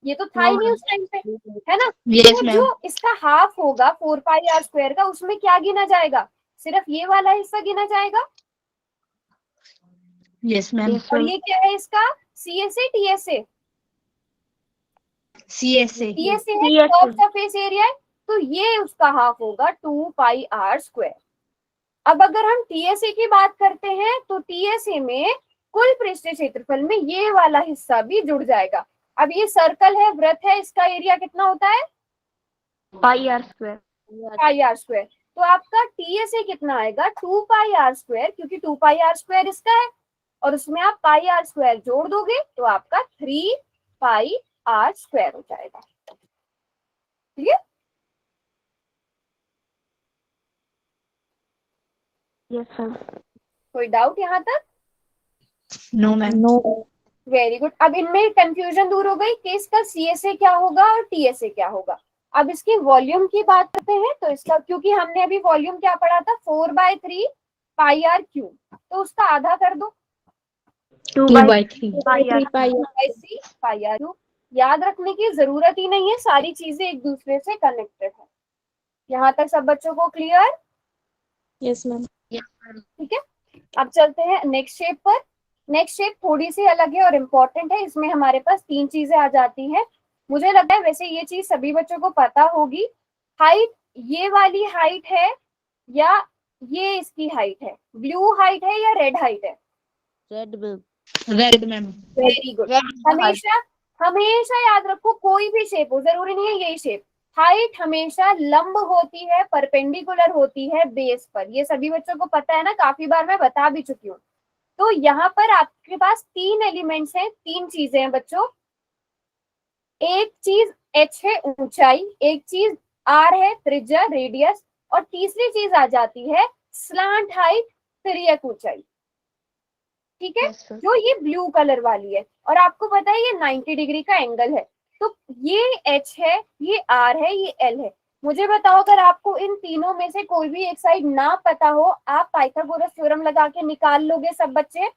ये तो था ही नहीं उस टाइम पे, है ना?
यस
तो
मैम।
जो इसका हाफ होगा 4πr² का, उसमें क्या गिना जाएगा? सिर्फ ये वाला हिस्सा गिना जाएगा।
Yes ma'am.
और ये क्या है इसका? CSA, TSA?
सीएसए।
टीएसए है, कर्व सरफेस एरिया है, तो ये उसका हाफ होगा 2πr²। अब अगर हम टीएसए की बात करते हैं, तो टीएसए में कुल पृष्ठीय क्षेत्रफल में ये वाला हिस्सा भी जुड़ जाएगा। अब ये सर्कल है, वृत्त है, इसका एरिया कितना होता है?
πr²।
πr²। तो आपका टीएसए कितना आएगा? 2πr², क्योंकि 2πr² इसका है, और उसमें आप πr² जोड़ दोगे तो आपका 3πr² हो जाएगा। ठीक है,
यस सर।
कोई डाउट यहाँ तक?
No ma'am.
Very good. अब इनमें कंफ्यूजन दूर हो गई कि इसका सीएसए क्या होगा और टीएसए क्या होगा। अब इसकी वॉल्यूम की बात करते हैं, तो इसका, क्योंकि हमने अभी वॉल्यूम क्या पढ़ा था? 4/3πr³, तो उसका आधा कर दो,
2/3
3πr³। याद रखने की जरूरत ही नहीं है, सारी चीजें एक दूसरे से कनेक्टेड है। यहाँ तक सब बच्चों को क्लियर?
Yes ma'am.
ठीक है, अब चलते हैं नेक्स्ट शेप पर। नेक्स्ट शेप थोड़ी सी अलग है और इम्पोर्टेंट है, इसमें हमारे पास 3 चीजें आ जाती हैं। मुझे लगता है वैसे ये चीज सभी बच्चों को पता होगी। हाइट, ये वाली हाइट है या ये इसकी हाइट है? ब्लू हाइट है या रेड हाइट है?
Red ma'am.
Very good. हमेशा हमेशा याद रखो, कोई भी शेप हो, जरूरी नहीं है यही शेप, हाइट हमेशा लंब होती है, परपेंडिकुलर होती है बेस पर। ये सभी बच्चों को पता है ना, काफी बार मैं बता भी चुकी हूँ। तो यहाँ पर आपके पास 3 एलिमेंट्स हैं, 3 चीजें हैं बच्चों। एक चीज h है, ऊंचाई, एक चीज r है, त्रिज्या, रेडियस, और तीसरी चीज आ जाती है स्लांट हाइट, तिर्यक ऊंचाई। ठीक है, जो ये ब्लू कलर वाली है, और आपको पता है ये 90 डिग्री का एंगल है। तो ये h है, ये r है, ये l है। मुझे बताओ, अगर आपको इन तीनों में से कोई भी एक साइड ना पता हो, आप पाइथागोरस थ्योरम लगा के निकाल लोगे सब बच्चे?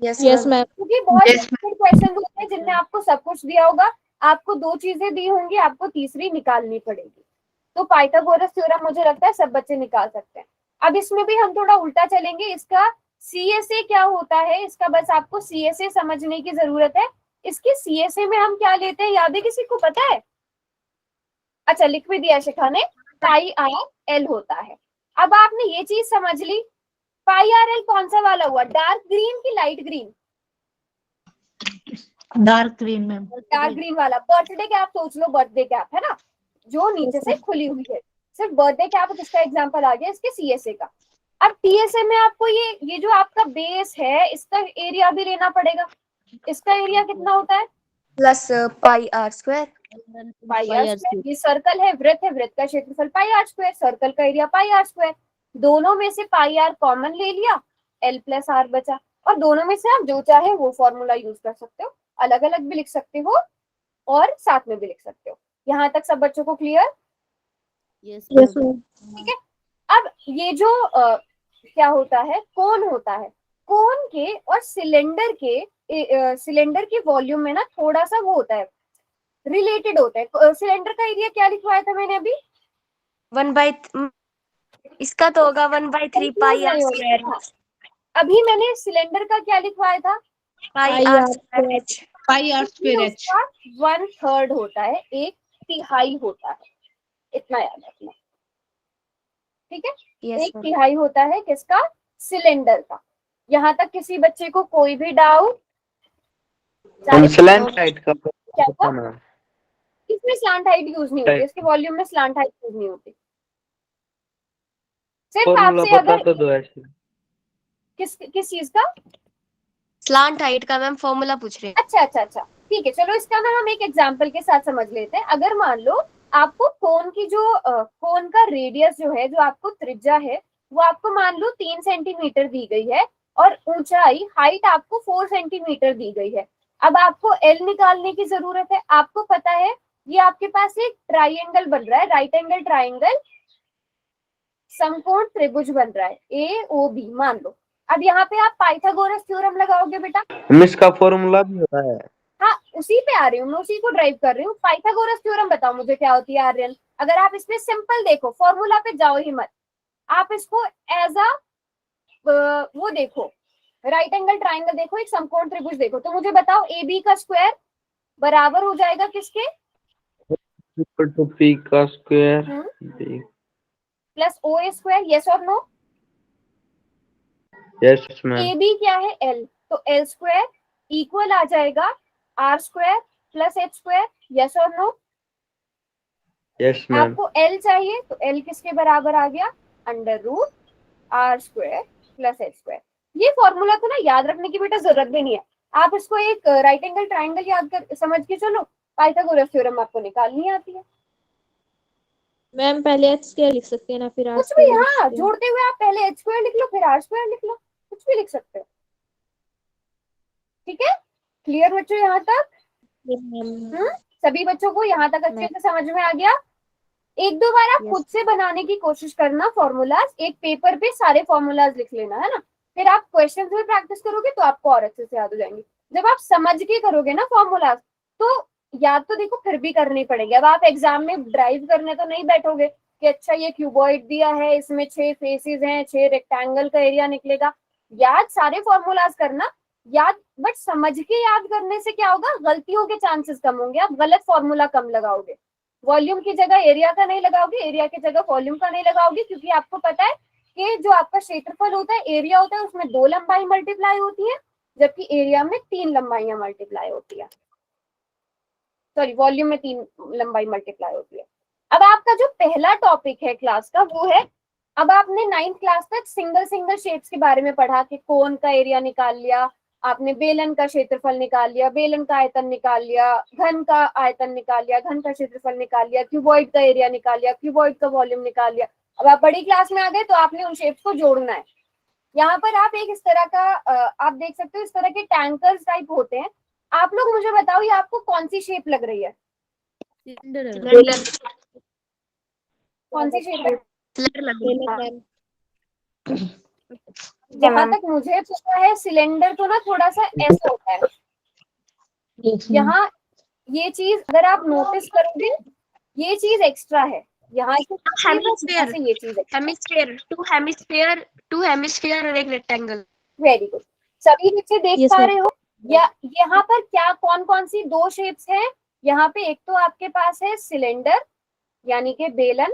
Yes ma'am.
क्योंकि बहुत क्वेश्चन होते हैं जिनमें आपको सब कुछ दिया होगा, आपको 2 चीजें दी होंगी, आपको तीसरी निकालनी पड़ेगी। तो पाइथागोरस थ्योरम मुझे लगता है सब बच्चे निकाल सकते हैं। अब इसमें भी हम थोड़ा उल्टा चलेंगे। इसका सीएसए क्या होता है, इसका बस आपको सीएसए समझने की जरूरत है। इसके सीएसए में हम क्या लेते हैं, याद है किसी को? पता है? अच्छा लिख भी दिया शिखा ने, पाई आर एल होता है। अब आपने ये चीज समझ ली, पाई आर एल कौन सा वाला हुआ, डार्क ग्रीन की light green?
Dark green ma'am.
Dark green वाला। बर्थडे कैप सोच लो, बर्थडे कैप है ना, जो नीचे से खुली हुई है, सिर्फ बर्थडे कैप किसका एग्जांपल आ गया, इसके सीएसए का। अब टीएसए में आपको ये जो आपका बेस है इसका एरिया भी लेना पड़ेगा। इसका एरिया कितना होता है,
plus pi are square.
Pi are square. ये सर्कल है, वृत्त है, वृत्त का क्षेत्रफल पाई आर स्क्वायर, सर्कल का एरिया पाई आर स्क्वायर। दोनों में से पाई आर कॉमन ले लिया, एल प्लस आर बचा, और दोनों में से आप जो चाहे वो फॉर्मूला यूज कर सकते हो, अलग अलग भी लिख सकते हो और साथ में भी लिख सकते हो। यहाँ तक सब बच्चों को क्लियर?
यस
ठीक है। अब ये जो क्या होता है, कोन होता है, कोन के और सिलेंडर के वॉल्यूम में ना थोड़ा सा वो होता है, रिलेटेड होता है। सिलेंडर का एरिया क्या लिखवाया था मैंने अभी?
1/, इसका तो होगा 1/3 पाई आर स्क्वायर।
अभी मैंने सिलेंडर का क्या लिखवाया था,
pi are square H.
Pi are square H.
उसका 1/3 होता है, 1/3 होता है, इतना याद रखना। ठीक है,
यस
1/3 होता है किसका, सिलेंडर का। यहाँ तक किसी बच्चे को कोई भी डाउट?
स्लैंट हाइट का
क्या था?
पता ना।
इसमें स्लांट हाइट यूज नहीं होती, इसके वॉल्यूम में स्लांट हाइट यूज नहीं होती। सिर्फ
फॉर्मूला
आपसे
बता
अगर
तो दो ऐसे।
किस चीज का?
स्लांट हाइट का मैम फॉर्मूला पूछ रहे हैं।
अच्छा, ठीक है, चलो इसका ना हम एक एग्जांपल के साथ समझ लेते हैं। अगर मान लो आपको कोन की जो कोन का रेडियस जो है, जो आपको त्रिज्या है, वो आपको मान लो 3 सेंटीमीटर दी गई है और ऊंचाई हाइट आपको 4 सेंटीमीटर दी गई है। अब आपको एल निकालने की जरूरत है। आपको पता है ये आपके पास एक ट्राइंगल बन रहा है, राइट एंगल ट्राइंगल, समकोण त्रिभुज बन रहा है ए ओ बी मान लो। अब यहाँ पे आप पाइथागोरस थ्योरम लगाओगे बेटा।
मिस का फॉर्मूला भी होता है।
हाँ, उसी पे आ रही हूँ मैं, उसी को ड्राइव कर रही हूँ। पाइथागोरस थ्योरम बताओ मुझे क्या होती है आर्यन। अगर आप इसमें सिंपल देखो, फॉर्मूला पे जाओ ही मत, आप इसको एज अ वो देखो, राइट एंगल ट्राइंगल देखो, एक समकोण त्रिभुज देखो, तो मुझे बताओ ए बी का स्क्वायर बराबर हो जाएगा किसके,
इक्वल टू पी का square B.
Plus O A square, yes और no?
Yes ma'am.
A B क्या है, एल, तो एल स्क्वायर इक्वल आ जाएगा R square plus H square, yes और नो?
Yes ma'am.
आपको एल चाहिए तो एल किसके बराबर आ गया, under root R square plus H square. ये फॉर्मूला तो ना याद रखने की बेटा जरूरत भी नहीं है, आप इसको एक राइट एंगल ट्राइंगल याद कर समझ के चलो, पाइथागोरस थ्योरम आपको निकालनी आती है।
मैम पहले एच स्क्वायर लिख सकते हैं ना, फिर आर
कुछ भी,
स्क्वायर लिख
हाँ,
सकते हैं।
जोड़ते हुए आप पहले एच स्क्वायर लिख लो, फिर आर स्क्वायर लिख लो, कुछ भी लिख सकते हो। ठीक है, क्लियर बच्चों यहाँ तक? सभी बच्चों को यहाँ तक अच्छे से समझ में आ गया? एक दो बार आप खुद से बनाने की कोशिश करना फॉर्मूलाज, एक पेपर पे सारे फॉर्मूलाज लिख लेना, है ना, फिर आप क्वेश्चंस में प्रैक्टिस करोगे तो आपको और अच्छे से याद हो जाएंगे। जब आप समझ के करोगे ना फॉर्मूलाज, तो याद तो देखो फिर भी करने पड़ेंगे। अब आप एग्जाम में ड्राइव करने तो नहीं बैठोगे कि अच्छा ये क्यूबॉइड दिया है, इसमें 6 फेसेस हैं, 6 रेक्टेंगल का एरिया निकलेगा। याद सारे फॉर्मूलाज करना, याद, बट समझ के याद करने से क्या होगा, गलतियों के चांसेस कम होंगे, आप गलत फॉर्मूला कम लगाओगे। वॉल्यूम की जगह एरिया का नहीं लगाओगे, एरिया की जगह वॉल्यूम का नहीं लगाओगे, क्योंकि आपको पता है कि जो आपका क्षेत्रफल होता है, एरिया होता है, उसमें 2 लंबाई मल्टीप्लाई होती है, जबकि एरिया में 3 लंबाइयां मल्टीप्लाई होती है, सॉरी वॉल्यूम में 3 लंबाई मल्टीप्लाई होती है। अब आपका जो पहला टॉपिक है क्लास का वो है, अब आपने 9th क्लास तक सिंगल शेप्स के बारे में पढ़ा कि कोन का एरिया निकाल लिया आपने, बेलन का क्षेत्रफल निकाल लिया, बेलन का आयतन निकाल लिया, घन का आयतन निकाल लिया, घन का क्षेत्रफल निकाल लिया, क्यूबॉइड का एरिया निकाल लिया, क्यूबॉइड का वॉल्यूम निकाल लिया। अब आप बड़ी क्लास में आ गए तो आपने उन शेप्स को जोड़ना है। यहाँ पर आप एक इस तरह का आप देख सकते हो, इस तरह के टैंकर्स टाइप होते हैं। आप लोग मुझे बताओ ये आपको कौन सी शेप लग रही है, कौन सी शेप है? जहां तक मुझे पता है सिलेंडर तो ना थोड़ा सा ऐसा होता है। यहाँ ये चीज अगर आप नोटिस करोगे, ये चीज एक्स्ट्रा है यहाँ से, ये चीज
टू हेमिस्फीयर और एक रेक्टेंगल।
वेरी गुड, सभी बच्चे देख
Yes,
पा
ma'am.
रहे हो? या यहाँ पर क्या कौन कौन सी 2 शेप्स हैं? यहाँ पे एक तो आपके पास है सिलेंडर यानी कि बेलन,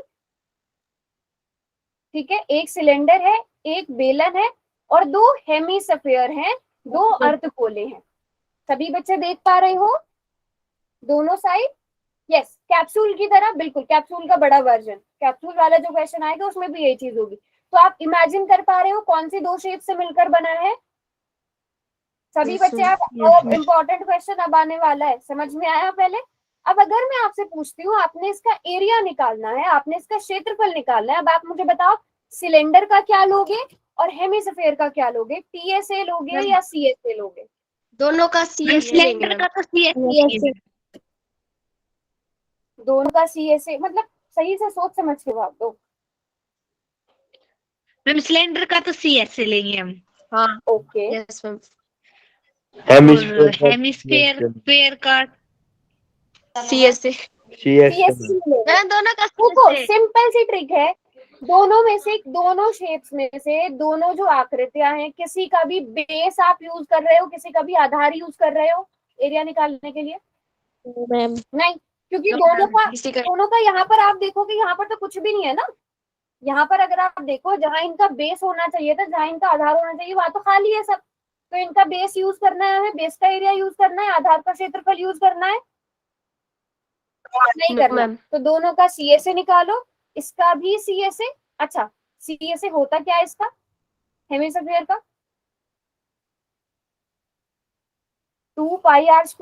ठीक है, एक सिलेंडर है, एक बेलन है और दो हेमीस्फीयर हैं, दो अर्धगोले हैं। सभी बच्चे देख पा रहे हो दोनों साइड? यस, कैप्सूल की तरह, बिल्कुल कैप्सूल का बड़ा वर्जन। कैप्सूल वाला जो क्वेश्चन आएगा उसमें भी यही चीज होगी। तो आप इमेजिन कर पा रहे हो कौन सी दो शेप से मिलकर बना है सभी बच्चे? आप इम्पोर्टेंट क्वेश्चन अब आने वाला है, समझ में आया पहले? अब अगर मैं आपसे पूछती हूँ, आपने इसका एरिया निकालना है, आपने इसका क्षेत्रफल निकालना है, अब आप मुझे बताओ सिलेंडर का क्या लोगे और हेमीस्फीयर का क्या लोगे? टीएसए लोगे या सीएसए लोगे?
दोनों का CS लेंगे
सिलेंडर का
मैम।
तो सीएसए।
दोनों का सीएसए मतलब सही से सोच समझ के बात दो।
मैम सिलेंडर का तो सीएसए लेंगे हम।
हाँ
ओके,
यस मैम।
और हेमिस्फीयर फेयर का
CS
सीएससी
मैम दोनों का
देखो
CS
सिंपल सी ट्रिक है, दोनों में से, दोनों शेप्स में से, दोनों जो आकृतियां हैं, किसी का भी बेस आप यूज कर रहे हो, किसी का भी आधार यूज कर रहे हो एरिया निकालने के लिए?
मैम
नहीं, क्योंकि
किसी का
दोनों का यहाँ पर आप देखोगे, यहाँ पर तो कुछ भी नहीं है ना। यहाँ पर अगर आप देखो, जहाँ इनका बेस होना चाहिए था, जहाँ इनका आधार होना चाहिए, वहां तो खाली है सब। तो इनका बेस यूज करना है, हमें बेस का एरिया यूज करना है, आधार का क्षेत्रफल यूज करना है, नहीं करना।
मैम।
तो दोनों का सीएसए निकालो, इसका भी सीएसए। अच्छा, सीएसए होता क्या है इसका, हेमिस्फीयर का? 2πr²।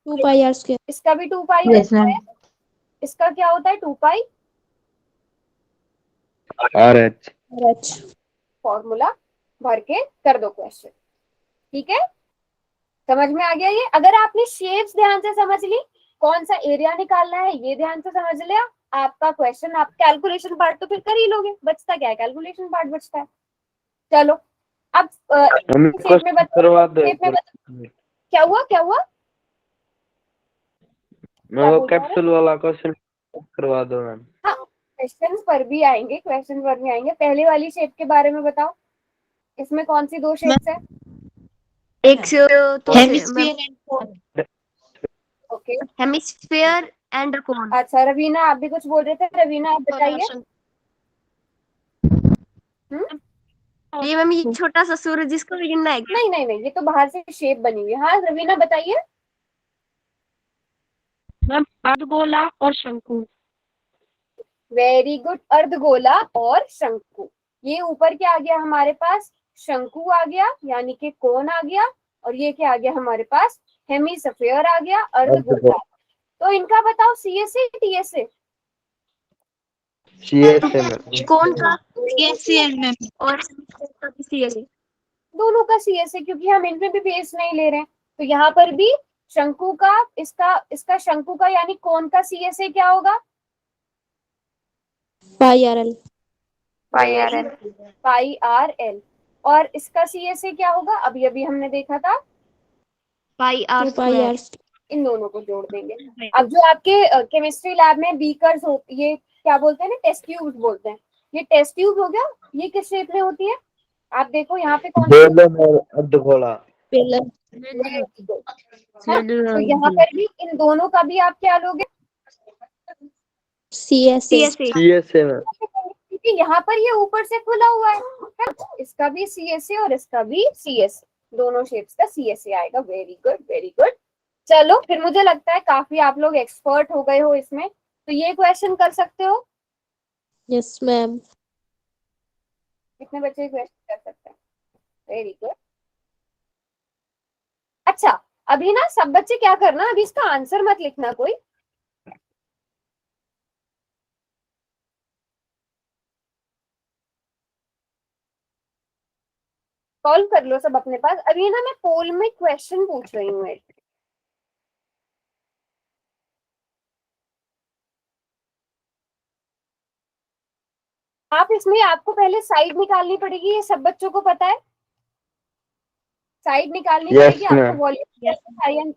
2πr²।
इसका भी 2πr²।
Yes ma'am.
इसका क्या होता है? 2π
RH।
RH।
फॉर्मूला भर के कर दो क्वेश्चन, ठीक है? समझ में आ गया ये? अगर आपने शेप्स ध्यान से समझ ली, कौन सा एरिया निकालना है ये ध्यान से समझ लिया, आपका क्वेश्चन, आप कैलकुलेशन पार्ट तो फिर कर ही लोगे, बचता क्या है? कैलकुलेशन पार्ट बचता है। चलो अब
हमें
शेप में बताओ,
करवा दो।
शेप में बताओ क्या हुआ, क्या हुआ?
मैं वो कैप्सूल वाला क्वेश्चन करवा दो मैम।
हाँ, क्वेश्चन पर भी आएंगे, क्वेश्चन पर भी आएंगे। पहले वाली शेप के बारे में बताओ, इसमें कौन सी दो शेप्स है?
एक तो
hemisphere and
okay,
hemisphere and कोन।
अच्छा रवीना आप भी कुछ बोल रहे थे, रवीना आप बताइए।
ये मैम ये छोटा सा सूरज जिसको भी गिनना है।
नहीं नहीं नहीं, ये तो बाहर से शेप बनी हुई है। हाँ रवीना बताइए।
मैम अर्धगोला और शंकु।
वेरी गुड, अर्धगोला और शंकु। ये ऊपर क्या आ गया हमारे पास? शंकु आ गया, यानी कि कोन आ गया। और ये क्या आ गया हमारे पास? हेमिस्फीयर आ गया, अर्धगोला। तो इनका बताओ CSA TSA?
CSA ma'am.
Cone का
सीएसए मैम।
और हेमिस्फीयर का भी CS।
दोनों का सीएसए, क्योंकि हम इनमें भी बेस नहीं ले रहे हैं। तो यहाँ पर भी शंकु का, इसका शंकु का यानी कोन का सीएसए क्या होगा?
πRL।
πRL। और इसका सीएसए क्या होगा? अभी अभी हमने देखा था,
πr²।
2πr²।
इन दोनों को जोड़ देंगे। अब जो आपके केमिस्ट्री लैब में बीकर्स होती, ये क्या बोलते हैं ना, टेस्ट ट्यूब बोलते हैं। ये टेस्ट ट्यूब हो गया, ये किस शेप में होती है? आप देखो यहाँ पे कौन सी,
बेलन और अर्धगोला।
बेलन।
तो यहाँ पर भी इन दोनों का भी आप क्या लोगे?
CSA।
CSA ma'am.
क्योंकि यहाँ पर ये ऊपर से खुला हुआ है ना? इसका भी सीएसए और इसका भी सीएसए, दोनों शेप्स का सीएसए आएगा। Very good, very good. चलो फिर मुझे लगता है काफी आप लोग एक्सपर्ट हो गए हो इसमें, तो ये क्वेश्चन कर सकते हो।
Yes ma'am.
कितने बच्चे क्वेश्चन कर सकते हैं? Very good. अच्छा, अभी ना सब बच्चे क्या करना, अभी इसका आंसर मत लिखना कोई। सॉल्व कर लो सब अपने पास। अभी ना मैं पोल में क्वेश्चन पूछ रही हूँ। आप इसमें, आपको पहले साइड निकालनी पड़ेगी, ये सब बच्चों को पता है। साइड निकालनी पड़ेगी आपको। वॉल्यूम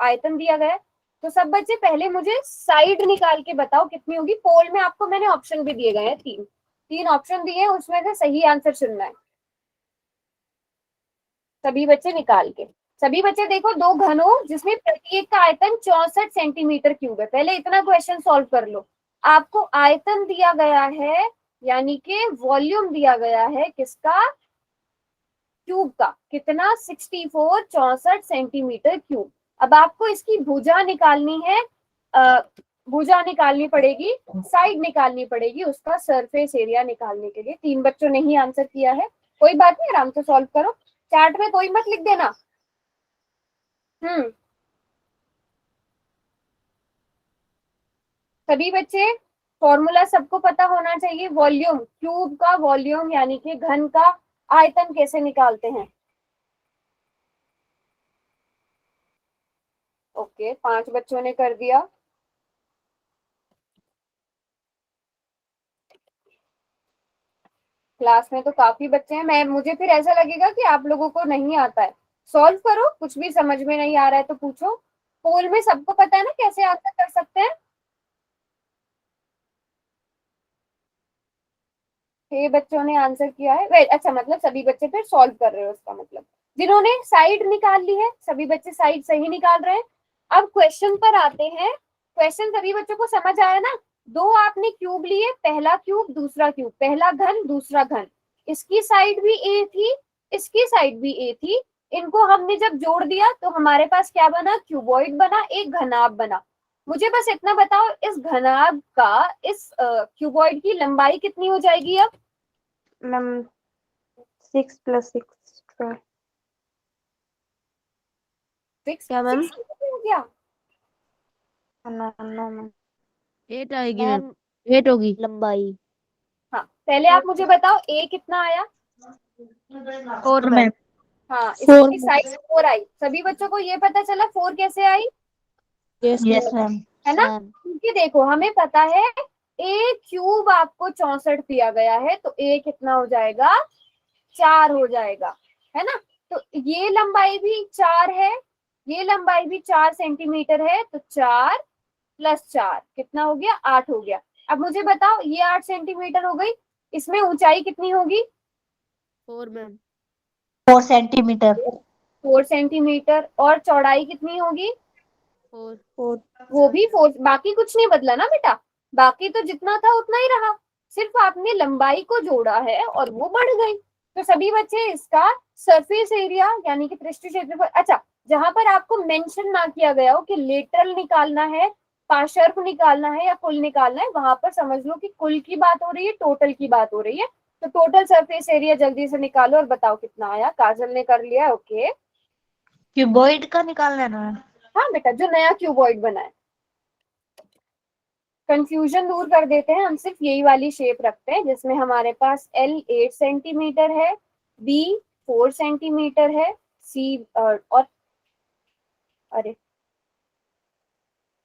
आयतन दिया गया है, तो सब बच्चे पहले मुझे साइड निकाल के बताओ कितनी होगी। पोल में आपको मैंने ऑप्शन भी दिए गए हैं, तीन ऑप्शन दिए हैं, उसमें से सही आंसर चुनना है। सभी बच्चे निकाल के सभी बच्चे देखो, दो घनों जिसमें प्रत्येक का आयतन 64 सेंटीमीटर क्यूब है। पहले इतना क्वेश्चन सॉल्व कर लो। आपको आयतन दिया गया है, यानी कि वॉल्यूम दिया गया है किसका, क्यूब का, कितना 64 64 सेंटीमीटर क्यूब। अब आपको इसकी भुजा निकालनी है, भुजा निकालनी पड़ेगी, साइड निकालनी पड़ेगी, उसका सरफेस एरिया निकालने के लिए। 3 बच्चों ने ही आंसर किया है, कोई बात नहीं, आराम से सॉल्व करो, चार्ट में कोई मत लिख देना। सभी बच्चे, फॉर्मूला सबको पता होना चाहिए। वॉल्यूम, क्यूब का वॉल्यूम यानी कि घन का आयतन कैसे निकालते हैं। ओके, 5 बच्चों ने कर दिया। क्लास में तो काफी बच्चे हैं, मुझे फिर ऐसा लगेगा कि आप लोगों को नहीं आता है। सॉल्व करो, कुछ भी समझ में नहीं आ रहा है तो पूछो। पोल में सबको पता है ना कैसे आंसर कर सकते हैं। 6 बच्चों ने आंसर किया है। वेल, अच्छा, मतलब सभी बच्चे फिर सॉल्व कर रहे हो, उसका मतलब जिन्होंने साइड निकाल ली है, सभी बच्चे साइड सही निकाल रहे हैं। अब क्वेश्चन पर आते हैं। क्वेश्चन सभी बच्चों को समझ आया ना। 2 आपने क्यूब लिए, पहला क्यूब दूसरा क्यूब, पहला घन दूसरा घन, इसकी साइड भी ए थी, इसकी साइड भी ए थी। इनको हमने जब जोड़ दिया तो हमारे पास क्या बना, क्यूबॉइड बना, एक घनाभ बना। मुझे बस इतना बताओ, इस घनाभ का, इस क्यूबॉइड की लंबाई कितनी हो जाएगी अब।
मैम 6 + 6 12।
6
क्या मैम?
हो गया।
No no ma'am.
8 आएगी मैम, 8 होगी लंबाई।
हाँ, पहले आप मुझे बताओ ए कितना आया।
4 मैम।
हाँ, इसकी साइज 4 आई। सभी बच्चों को ये पता चला 4 कैसे आई,
यस मैम।
है ना। क्योंकि देखो, हमें पता है ए क्यूब आपको 64 दिया गया है, तो ए कितना हो जाएगा, 4 हो जाएगा, है ना। तो ये लंबाई भी 4 है, ये लंबाई भी 4 सेंटीमीटर है, तो 4 + 4 कितना हो गया, 8 हो गया। अब मुझे बताओ, ये 8 सेंटीमीटर हो गई, इसमें ऊंचाई कितनी होगी,
4 मैम।
4 सेंटीमीटर।
4 सेंटीमीटर, और चौड़ाई कितनी होगी,
4।
वो भी 4। बाकी कुछ नहीं बदला ना बेटा, बाकी तो जितना था उतना ही रहा, सिर्फ आपने लंबाई को जोड़ा है और वो बढ़ गई। तो सभी बच्चे, इसका सरफेस एरिया यानी कि पृष्ठीय क्षेत्रफल, अच्छा, जहां पर आपको मेंशन ना किया गया हो कि लेटरल निकालना है, पार्श्व निकालना है या कुल निकालना है, वहां पर समझ लो कि कुल की बात हो रही है, टोटल की बात हो रही है। तो टोटल सरफेस एरिया जल्दी से निकालो और बताओ कितना आया। काजल ने कर लिया, ओके।
क्यूबॉइड का निकालना है ना।
हाँ बेटा, जो नया क्यूबॉइड बना है। कंफ्यूजन दूर कर देते हैं, हम सिर्फ यही वाली शेप रखते हैं जिसमें हमारे पास L 8 सेंटीमीटर है, B 4 सेंटीमीटर है, C और अरे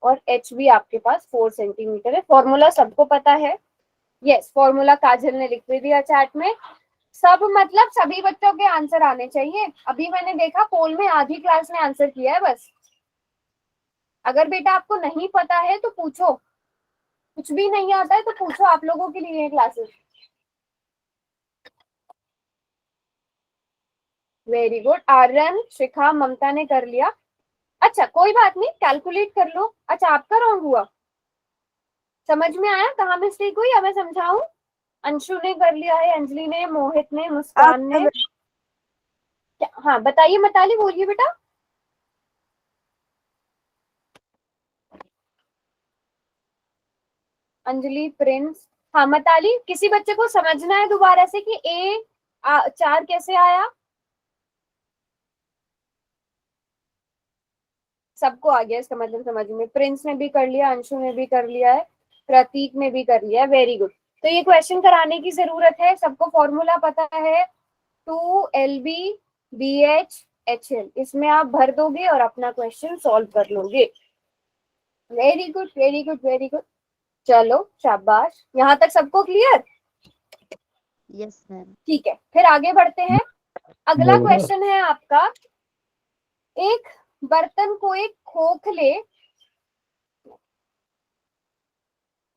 और H भी आपके पास 4 सेंटीमीटर है। फॉर्मूला सबको पता है। यस, फॉर्मूला काजल ने लिख भी दिया चैट में। सब मतलब सभी बच्चों के आंसर आने चाहिए। अभी मैंने देखा पोल में आधी क्लास ने आंसर किया है बस। अगर बेटा आपको नहीं पता है तो पूछो, कुछ भी नहीं आता है तो पूछो, आप लोगों के लिए क्लासेस। वेरी गुड, आर्यन, शिखा, ममता ने कर लिया। अच्छा, कोई बात नहीं, कैलकुलेट कर लो। अच्छा, आपका रॉन्ग हुआ, समझ में आया कहाँ मिस्टेक हुई, अब मैं समझाऊं। अंशु ने कर लिया है, अंजलि ने, मोहित ने, मुस्कान ने। हाँ बताइए, मताली बोलिए बेटा। अंजलि, प्रिंस, हाँ मताली, किसी बच्चे को समझना है दोबारा से कि ए 4 कैसे आया। सबको आ गया इसका मतलब समझ में। प्रिंस ने भी कर लिया, अंशु ने भी कर लिया है, प्रतीक ने भी कर लिया है, वेरी गुड। तो ये क्वेश्चन कराने की जरूरत है, सबको फॉर्मूला पता है, 2LB BH HL, इसमें आप भर दोगे और अपना क्वेश्चन सॉल्व कर लोगे। Very good, very good, very good. चलो शाबाश, यहाँ तक सबको क्लियर।
Yes ma'am.
ठीक है, फिर आगे बढ़ते हैं। अगला क्वेश्चन है आपका, एक बर्तन को एक खोखले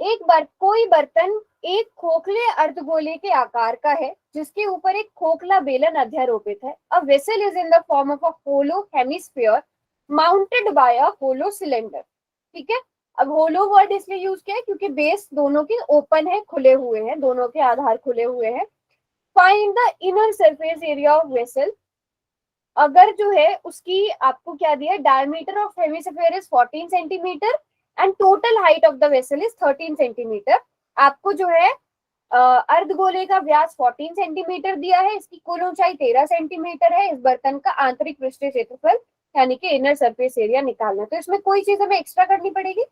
कोई बर्तन एक खोखले अर्धगोले के आकार का है जिसके ऊपर एक खोखला बेलन अध्यारोपित है. A vessel is in the form of a hollow hemisphere mounted by a hollow cylinder. ठीक है. अब होलो वर्ड इसलिए यूज किया है क्योंकि बेस दोनों के ओपन है, खुले हुए हैं, दोनों के आधार खुले हुए हैं. Find the inner surface area of vessel. अगर जो है उसकी आपको क्या दिया, diameter of hemisphere is 14 centimetre and total height of the vessel is 13 centimetre. आपको जो है अर्धगोले का व्यास 14 सेंटीमीटर दिया है, इसकी कुल ऊंचाई 13 सेंटीमीटर है. इस बर्तन का आंतरिक पृष्ठीय क्षेत्रफल यानी कि इनर सरफेस एरिया निकालना है. तो इसमें कोई चीज हमें एक्स्ट्रा करनी पड़ेगी.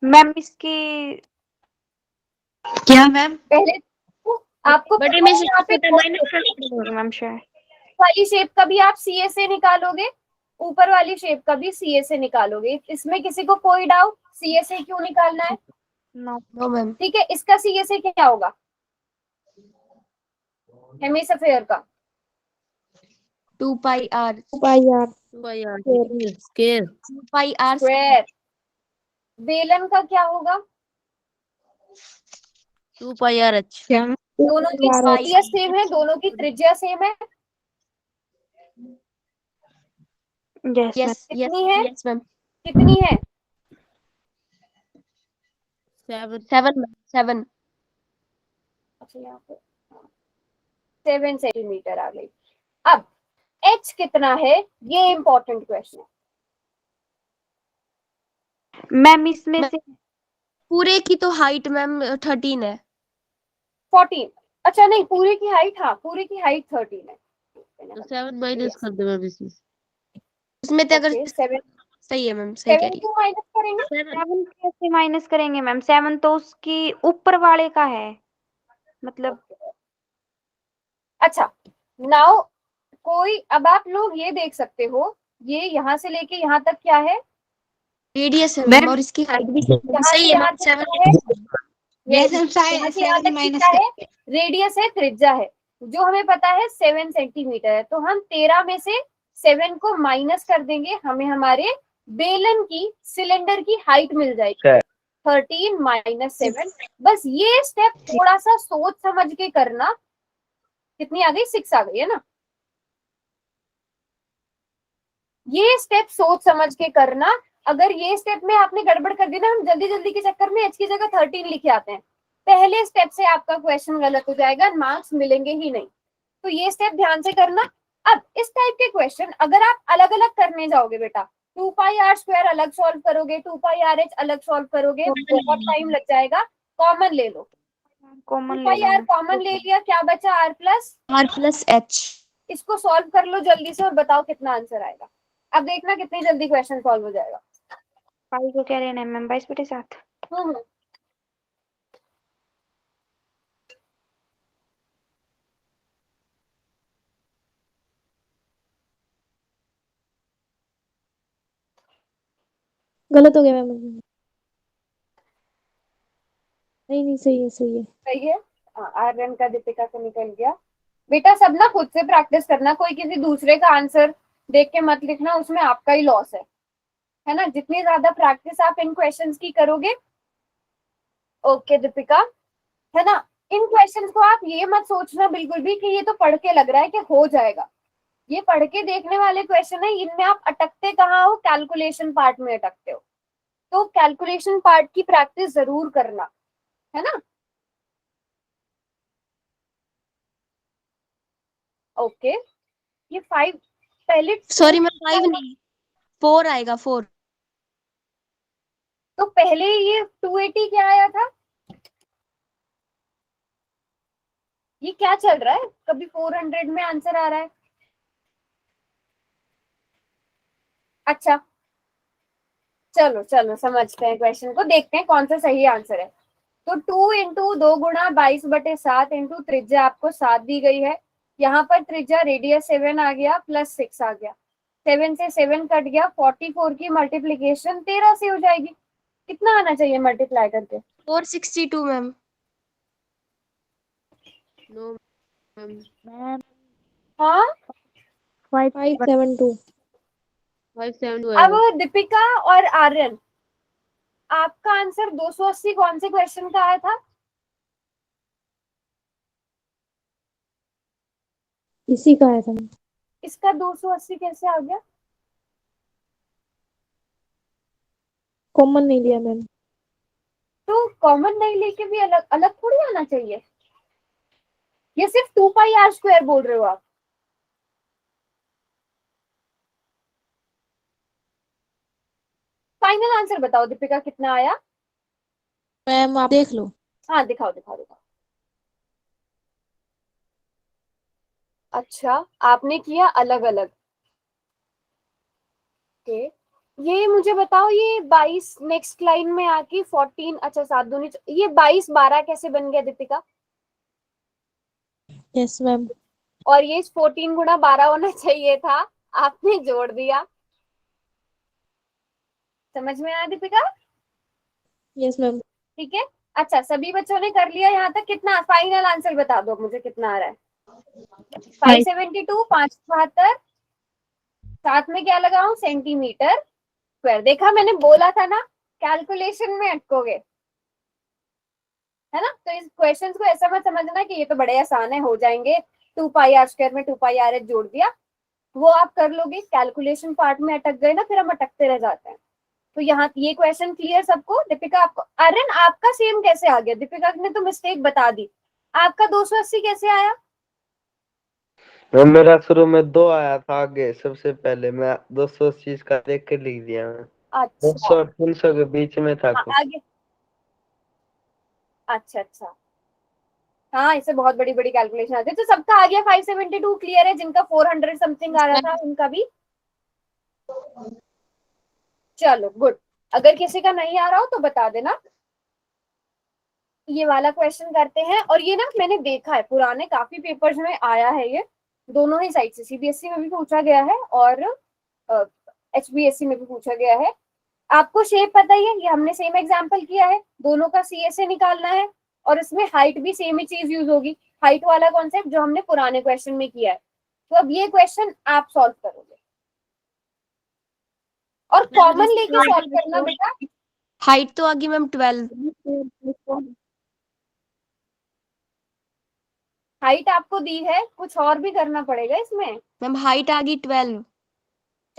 मैम इसकी
क्या मैम?
पहले तो आपको
बटे
पता
में
है
से
यहाँ पे
छोटा माइनस कर
मैम शायद
वाली शेप का भी आप सी ए से निकालोगे, ऊपर वाली शेप का भी सी ए से निकालोगे. इसमें किसी को कोई डाउट सी ए से क्यों निकालना है?
नो.
No ma'am.
ठीक है. इसका सी ए से क्या होगा हेमिस्फीयर का?
2 pi r.
2 pi r
square
2 pi are
square. बेलन का क्या होगा?
2 पाई आर एच.
दोनों की
r
रेडियस सेम है, दोनों की त्रिज्या सेम है.
Yes ma'am.
यस यस
कितनी है?
Yes ma'am.
कितनी है?
7 7.
अच्छा यहाँ पे 7 सेंटीमीटर आ गई. अब एच कितना है ये इंपॉर्टेंट क्वेश्चन है.
मैम इसमें से
पूरे की तो हाइट मैम 13 है.
14. अच्छा नहीं, पूरे की हाइट, हाँ पूरे की हाइट 13 है.
तो 7 माइनस कर दे मैम इसमें.
उसमें तो अगर
ओके. 7
सही है मैम, सही कह
7
रही
क्यों माइनस करेंगे?
7 कैसे माइनस करेंगे मैम? 7 तो उसकी ऊपर वाले का है, मतलब
अच्छा नाउ कोई, अब आप लोग ये देख सकते हो, ये यहाँ से लेके यहाँ तक क्या है?
रेडियस है
मैम
मैम, और इसकी हाइट भी
यहाँ से
सही है
यहाँ
मैम.
तक
7
क्या है? यहाँ से यहाँ तक क्या है? रेडियस है, त्रिज्या है, जो हमें पता है 7 सेंटीमीटर है. तो हम 13 में से 7 को माइनस कर देंगे, हमें हमारे बेलन की, सिलेंडर की हाइट मिल जाएगी. 13 माइनस 7. बस ये स्टेप थोड़ा सा सोच समझ के करना. कितनी आ गई? 6 आ गई है ना. ये स्टेप सोच समझ के करना. अगर ये स्टेप में आपने गड़बड़ कर दी ना, हम जल्दी जल्दी के चक्कर में एच की जगह 13 लिखे आते हैं, पहले स्टेप से आपका क्वेश्चन गलत हो जाएगा, मार्क्स मिलेंगे ही नहीं. तो ये स्टेप ध्यान से करना. अब इस टाइप के क्वेश्चन अगर आप अलग अलग करने जाओगे बेटा, 2 पाई आर स्क्वायर अलग सॉल्व करोगे, 2 पाई आर एच अलग सॉल्व करोगे, बहुत टाइम लग जाएगा. कॉमन ले लो.
कॉमन
2
ले
पाई
लो
आर
मैम.
कॉमन ले लिया, क्या बचा? R plus.
एच.
इसको सॉल्व कर लो जल्दी से और बताओ कितना आंसर आएगा. अब देखना कितनी जल्दी क्वेश्चन सॉल्व हो जाएगा.
पाई को क्या लेना है मैम? 22/7.
हम्म.
गलत हो गया मैम. नहीं सही है सही है.
सही है. आर्यन का दीपिका से निकल गया. बेटा सब ना खुद से प्रैक्टिस करना, कोई किसी दूसरे का आंसर देख के मत लिखना, उसमें आपका ही लॉस है ना. जितनी ज्यादा प्रैक्टिस आप इन क्वेश्चंस की करोगे. ओके दीपिका, है ना. इन क्वेश्चंस को आप ये मत सोचना बिल्कुल भी कि ये तो पढ़ के लग रहा है कि हो जाएगा. ये पढ़ के देखने वाले क्वेश्चन है, इनमें आप अटकते कहाँ हो? कैलकुलेशन पार्ट में अटकते हो. तो कैलकुलेशन पार्ट की प्रैक्टिस जरूर करना, है ना. ओके. ये 5 पहले.
सॉरी मैम, 5 नहीं, 4 आएगा. 4.
तो पहले ये 280 क्या आया था? ये क्या चल रहा है? कभी 400 में आंसर आ रहा है. अच्छा चलो चलो समझते हैं क्वेश्चन को, देखते हैं कौन सा सही आंसर है. तो 2 इंटू 2 गुणा 22/7 इंटू त्रिज्या आपको 7 दी गई है. यहाँ पर त्रिज्या रेडियस 7 आ गया, प्लस 6 आ गया. 7 से 7 कट गया. 44 की मल्टीप्लीकेशन 13 से हो जाएगी. कितना आना चाहिए मल्टीप्लाई करके?
462 मैम.
No ma'am.
मैम
हाँ
572.
572
अब
आएगा।
दीपिका और आर्यन, आपका आंसर 280 कौन से क्वेश्चन का आया था?
इसी का आया था मैम।
इसका 280 कैसे आ गया?
कॉमन नहीं लिया मैम।
तो कॉमन नहीं लेके भी अलग अलग थोड़ी आना चाहिए। ये सिर्फ 2πr² बोल रहे हो आप? फाइनल आंसर बताओ दीपिका, कितना आया?
मैम आप देख लो।
हाँ दिखाओ दिखाओ दिखाओ। अच्छा, आपने किया अलग अलग। ओके, ये मुझे बताओ, ये 22 नेक्स्ट लाइन में आके 14, अच्छा 7 दूनी, ये 22 12 कैसे बन गया दीपिका?
Yes ma'am.
और ये 14 गुना 12 होना चाहिए था, आपने जोड़ दिया। समझ में आया दीपिका?
Yes ma'am.
ठीक है। अच्छा, सभी बच्चों ने कर लिया यहाँ तक? कितना फाइनल आंसर बता दो मुझे, कितना आ रहा है? 572, 572, साथ में क्या लगाऊं? Centimetre square. देखा, मैंने बोला था ना, कैलकुलेशन में अटकोगे, है ना? तो इस क्वेश्चन को ऐसा मत समझना कि ये तो बड़े आसान है, हो जाएंगे, 2πr² में 2πrh जोड़ दिया, वो आप कर लोगे। कैलकुलेशन पार्ट में अटक गए ना, फिर हम अटकते रह जाते हैं। तो यहाँ ये क्वेश्चन क्लियर सबको? दीपिका आपको, अरन आपका सेम कैसे आ गया? दीपिका ने तो मिस्टेक बता दी, आपका 280 कैसे आया?
मैम मेरा शुरू में 2 आया था आगे, सबसे पहले मैं 280 का देख के लिख दिया मैं।
अच्छा
200 और 300 के बीच में था कुछ।
आगे, अच्छा अच्छा, हाँ इससे बहुत बड़ी बड़ी कैलकुलेशन आती है। तो सबका आ गया 572 क्लियर है? जिनका 400 समथिंग आ रहा था उनका भी? चलो गुड। अगर किसी का नहीं आ रहा हो तो बता देना। ये वाला क्वेश्चन करते हैं, और ये ना मैंने देखा है पुराने काफी पेपर्स में आया है ये, दोनों ही साइड से, सीबीएसई में भी पूछा गया है और एचबीएसई में भी पूछा गया है। आपको शेप पता ही है, ये हमने सेम एग्जांपल किया है, दोनों का सीएसए निकालना है, और इसमें हाइट भी सेम ही चीज यूज होगी, हाइट वाला कॉन्सेप्ट जो हमने पुराने क्वेश्चन में किया है। तो अब ये क्वेश्चन आप सॉल्व करोगे, और कॉमन लेके सॉल्व करना बेटा।
हाइट तो आ गई मैम 12।
हाइट आपको दी है, कुछ और भी करना पड़ेगा इसमें।
मैम हाइट आ गई 12।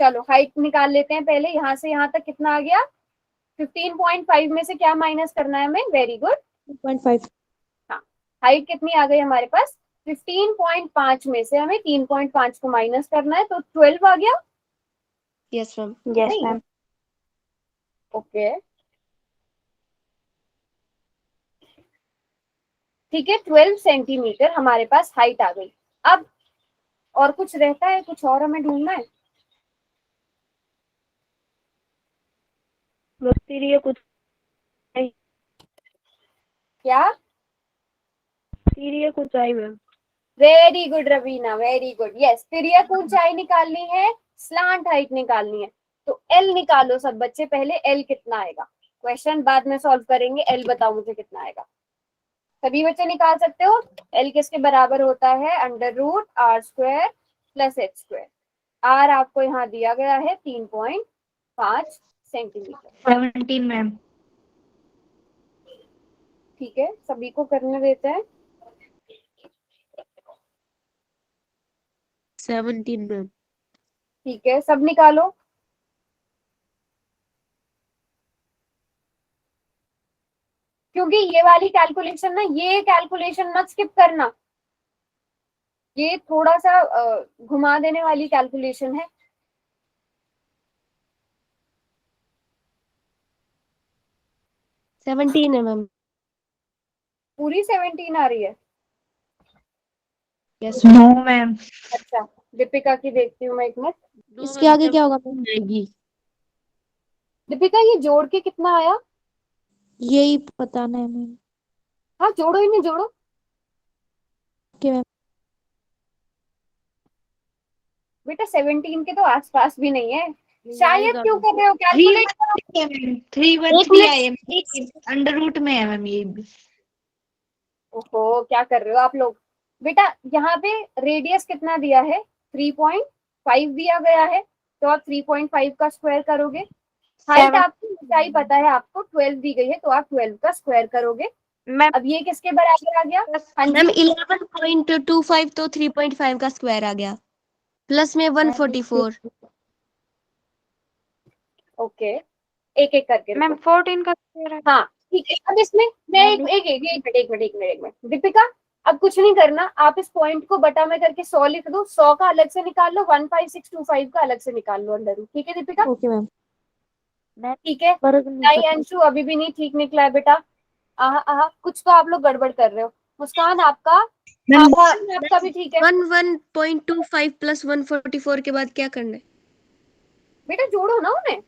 चलो हाइट निकाल लेते हैं पहले, यहाँ से यहाँ तक कितना आ गया? 15.5 में से क्या माइनस करना है हमें? Very good,
2.5।
हाँ। हाइट कितनी आ गई हमारे पास? 15.5 में से हमें 3.5 को माइनस करना है, तो 12 आ गया।
Yes ma'am.
यस
नहीं।
मैम।
ओके ठीक है, 12 सेंटीमीटर हमारे पास हाइट आ गई। अब और कुछ रहता है? कुछ और हमें ढूंढना है?
कुछ
क्या?
कुछ आई ma'am.
Very good Raveena, very good, yes. तिर्यक ऊंचाई निकालनी है, स्लांट हाइट निकालनी है, तो एल निकालो सब बच्चे पहले। एल कितना आएगा? क्वेश्चन बाद में सॉल्व करेंगे, एल बताओ मुझे कितना आएगा। सभी बच्चे निकाल सकते हो। एल किसके बराबर होता है? √r² + h²। आर आपको यहाँ दिया गया है 3.5 सेंटीमीटर।
17 मैम।
ठीक है, सभी को करने देते हैं।
17 मैम।
ठीक है, सब निकालो। क्योंकि ये वाली कैलकुलेशन ना, ये कैलकुलेशन मत स्किप करना, ये थोड़ा सा घुमा देने वाली कैलकुलेशन है।
17 है मैम।
पूरी 17 आ रही है?
Yes
no ma'am.
अच्छा, दीपिका की देखती हूँ मैं एक मिनट।
इसके आगे क्या होगा मैम?
आएगी।
दीपिका ये जोड़ के कितना आया?
यही बताना है मैम।
हाँ जोड़ो, ही नहीं जोड़ो।
Okay ma'am.
बेटा 17 के तो आसपास भी नहीं है, शायद क्यों कर रहे हो calculate?
313 I am under root में है मैम ये भी।
ओहो, क्या कर रहे हो आप लोग? बेटा यहाँ पे रेडियस कितना दिया है? 3.5 दिया गया है, तो आप 3.5 का स्क्वायर करोगे। Height
Seven.
आपकी ऊंचाई पता है आपको 12 दी गई है, तो आप 12 का स्क्वायर करोगे।
मैम
अब ये किसके बराबर आ गया? हाँ
मैम
जी
11.25 तो 3.5 का स्क्वायर आ गया, प्लस में 144।
ओके, एक एक करके
मैम
रुको।
14 का स्क्वायर है।
हाँ ठीक है, अब इसमें मैं एक मिनट दीपिका, अब कुछ नहीं करना, आप इस पॉइंट को बटा में करके 100 लिख दो, 100 का अलग से निकाल लो, 15625 का अलग से निकाल लो अंदर रूट। ठीक है दीपिका?
Okay ma'am.
ठीक है। नहीं अंशु अभी भी नहीं ठीक निकला है बेटा। आहा आहा, कुछ तो आप लोग गड़बड़ कर रहे हो। मुस्कान आपका, हाँ मोहन आपका भी ठीक है।
11.25 प्लस 144 के बाद क्या करना है?
बेटा जोड़ो ना उन्हें।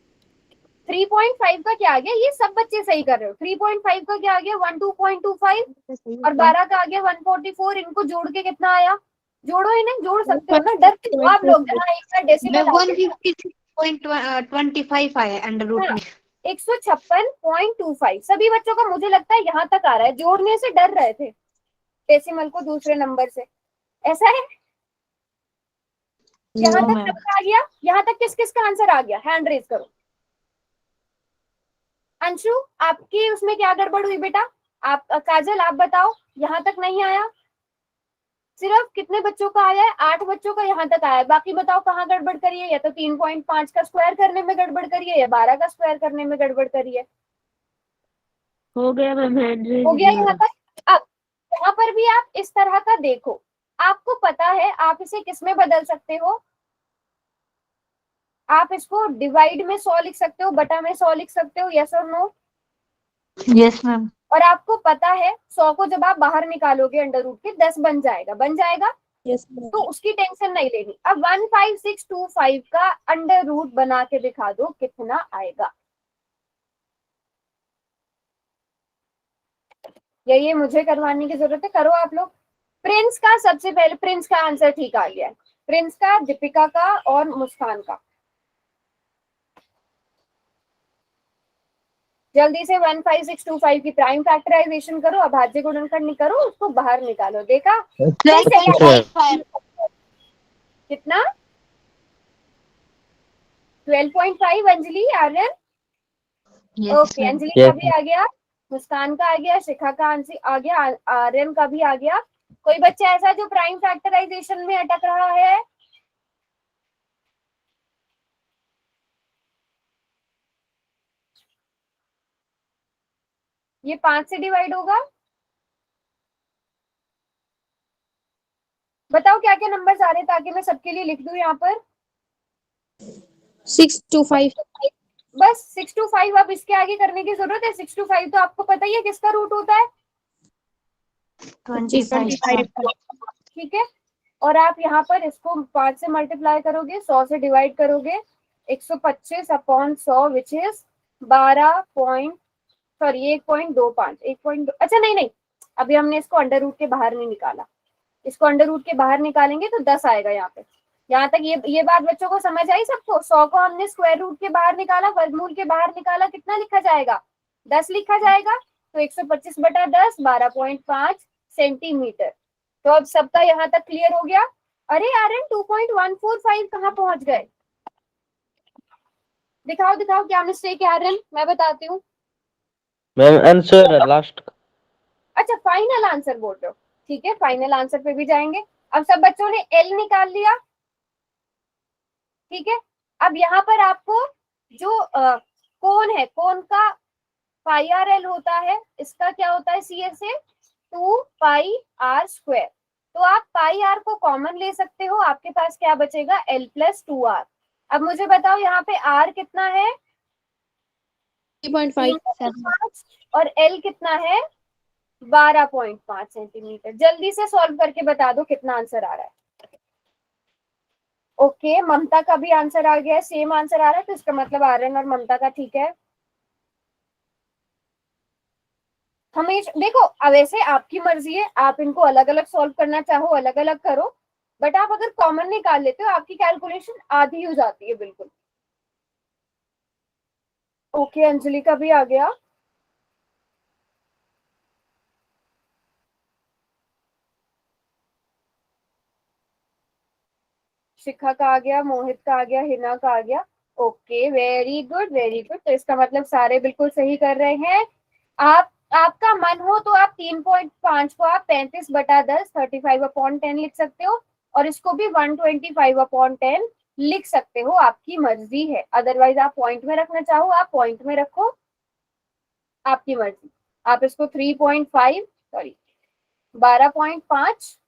3.5 का क्या आ गया, ये सब बच्चे सही कर रहे हो। 3.5 का क्या आ गया 12.25 और 12 का आ गया 144। इनको जोड़ के कितना आया? जोड़ो इन्हें, जोड़ सकते हो ना, डरते हो आप लोग जहाँ एक का डेसिमल आ गया।
156.25 आया अंडर रूट में।
156.25 सभी बच्चों का मुझे लगता है यहाँ तक आ रहा है, जोड़ने से डर रहे थे डेसिमल को दूसरे नंबर से, ऐसा है? यहाँ तक सबका आ गया? यहाँ तक किस किस का आंसर आ गया, हैंड रेज करो। अंशु आपकी उसमें क्या गड़बड़ हुई बेटा? आप काजल आप बताओ, यहाँ तक नहीं आया? सिर्फ कितने बच्चों का आया है? 8 बच्चों का यहाँ तक आया है। बाकी बताओ कहाँ गड़बड़ करी है? या तो 3.5 का स्क्वायर करने में गड़बड़ करी है, या 12 का स्क्वायर करने में गड़बड़ करी है।
हो गया मैम, हैंड
हो गया
रेज।
यहाँ तक। अब यहाँ पर भी आप इस तरह का देखो, आपको पता है आप इसे किस में बदल सकते हो? आप इसको डिवाइड में 100 लिख सकते हो, बटा में 100 लिख सकते हो, यस और नो?
Yes ma'am.
और आपको पता है 100 को जब आप बाहर निकालोगे अंडर रूट के 10 बन जाएगा, बन जाएगा।
यस
तो उसकी टेंशन नहीं लेनी। अब 15625 का अंडर रूट बना के दिखा दो कितना आएगा। ये मुझे करवाने की जरूरत है, करो आप लोग। प्रिंस का सबसे पहले, प्रिंस का आंसर ठीक आ गया है, प्रिंस का, दीपिका का और मुस्कान का। जल्दी से 15625 की प्राइम फैक्टराइजेशन करो, अभाज्य गुणनखंड करो, उसको बाहर निकालो। देखा कितना? 12.5 अंजलि, आर्यन? ओके अंजलि का भी आ गया, मुस्कान का आ गया, शिखा का आंसर आ गया, आर्यन का भी आ गया। कोई बच्चा ऐसा जो प्राइम फैक्टराइजेशन में अटक रहा है? ये 5 से डिवाइड होगा? बताओ क्या क्या नंबर आ रहे हैं ताकि मैं सबके लिए लिख दूं यहाँ पर।
625।
बस 625। अब इसके आगे करने की जरूरत है? 625 तो आपको पता ही है किसका रूट होता है।
25।
ठीक है, और आप यहाँ पर इसको 5 से मल्टीप्लाई करोगे, 100 से डिवाइड करोगे, 125 upon 100 which is 12 point, sorry 1.25, 1. अच्छा नहीं, अभी हमने इसको अंडर रूट के बाहर नहीं निकाला, इसको अंडर रूट के बाहर निकालेंगे तो 10 आएगा यहाँ पे। यहाँ तक ये बात बच्चों को समझ आई सबको? 100 को हमने स्क्वायर रूट के बाहर निकाला, वर्गमूल के बाहर निकाला, कितना लिखा जाएगा? 10 लिखा जाएगा। तो 125/10 12.5 सेंटीमीटर। तो अब सबका यहाँ तक क्लियर हो गया। अरे आर्यन 2.145 कहाँ पहुंच गए? दिखाओ दिखाओ क्या मिस्टेक है आर्यन, मैं बताती हूँ।
मैम आंसर है लास्ट।
अच्छा फाइनल आंसर बोल रहे हो, ठीक है फाइनल आंसर पे भी जाएंगे। अब सब बच्चों ने एल निकाल लिया, ठीक है। अब यहाँ पर आपको जो कोण है, कोण का पाई आर एल होता है, इसका क्या होता है सी एस ए 2πr²। तो आप पाई आर को कॉमन ले सकते हो, आपके पास क्या बचेगा L+2r। अब मुझे बताओ यहाँ पे r कितना है?
3.5
और L कितना है? 12.5 सेंटीमीटर। जल्दी से सॉल्व करके बता दो कितना आंसर आ रहा है। ओके ममता का भी आंसर आ गया है, सेम आंसर आ रहा है, तो इसका मतलब आर्यन और ममता का ठीक है। हमेशा देखो, अब वैसे आपकी मर्जी है, आप इनको अलग अलग सॉल्व करना चाहो अलग अलग करो, बट आप अगर कॉमन निकाल लेते हो आपकी कैलकुलेशन आधी हो जाती है बिल्कुल। ओके अंजलि का भी आ गया। शिखा का आ गया, मोहित का आ गया, हिना का आ गया। Okay, very good very good. तो इसका मतलब सारे बिल्कुल सही कर रहे हैं। आपका मन हो तो आप 3.5 को आप 35/10 35/10 लिख सकते हो, और इसको भी 125/10 लिख सकते हो, आपकी मर्जी है। अदरवाइज आप पॉइंट में रखना चाहो आप पॉइंट में रखो, आपकी मर्जी। आप इसको 3.5 सॉरी 12.5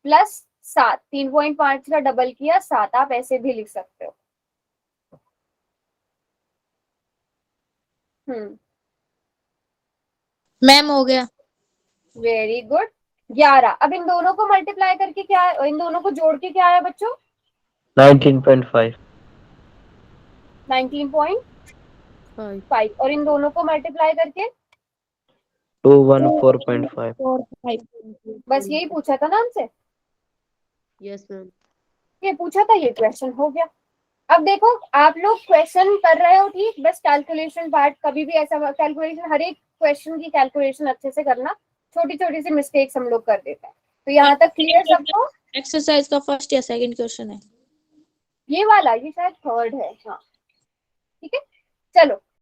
प्लस 7, 3.5 का डबल किया 7, आप ऐसे भी लिख सकते हो।
मैम हो गया।
Very good. 11। अब इन दोनों को मल्टीप्लाई करके क्या, इन दोनों को जोड़ के क्या आया बच्चों?
19.5
19.5। और इन दोनों को मल्टीप्लाई करके
214.5
बस यही पूछा था ना हमसे,
यस मैम।
ये पूछा था, ये क्वेश्चन हो गया। अब देखो आप लोग क्वेश्चन कर रहे हो ठीक, बस कैलकुलेशन पार्ट कभी भी ऐसा कैलकुलेशन, हर एक क्वेश्चन की कैलकुलेशन अच्छे से करना, छोटी छोटी सी मिस्टेक्स हम लोग कर देते हैं। तो यहाँ तक क्लियर सबको?
एक्सरसाइज का फर्स्ट या सेकंड क्वेश्चन है?
ये वाला, ये शायद थर्ड है। हाँ ठीक है, चलो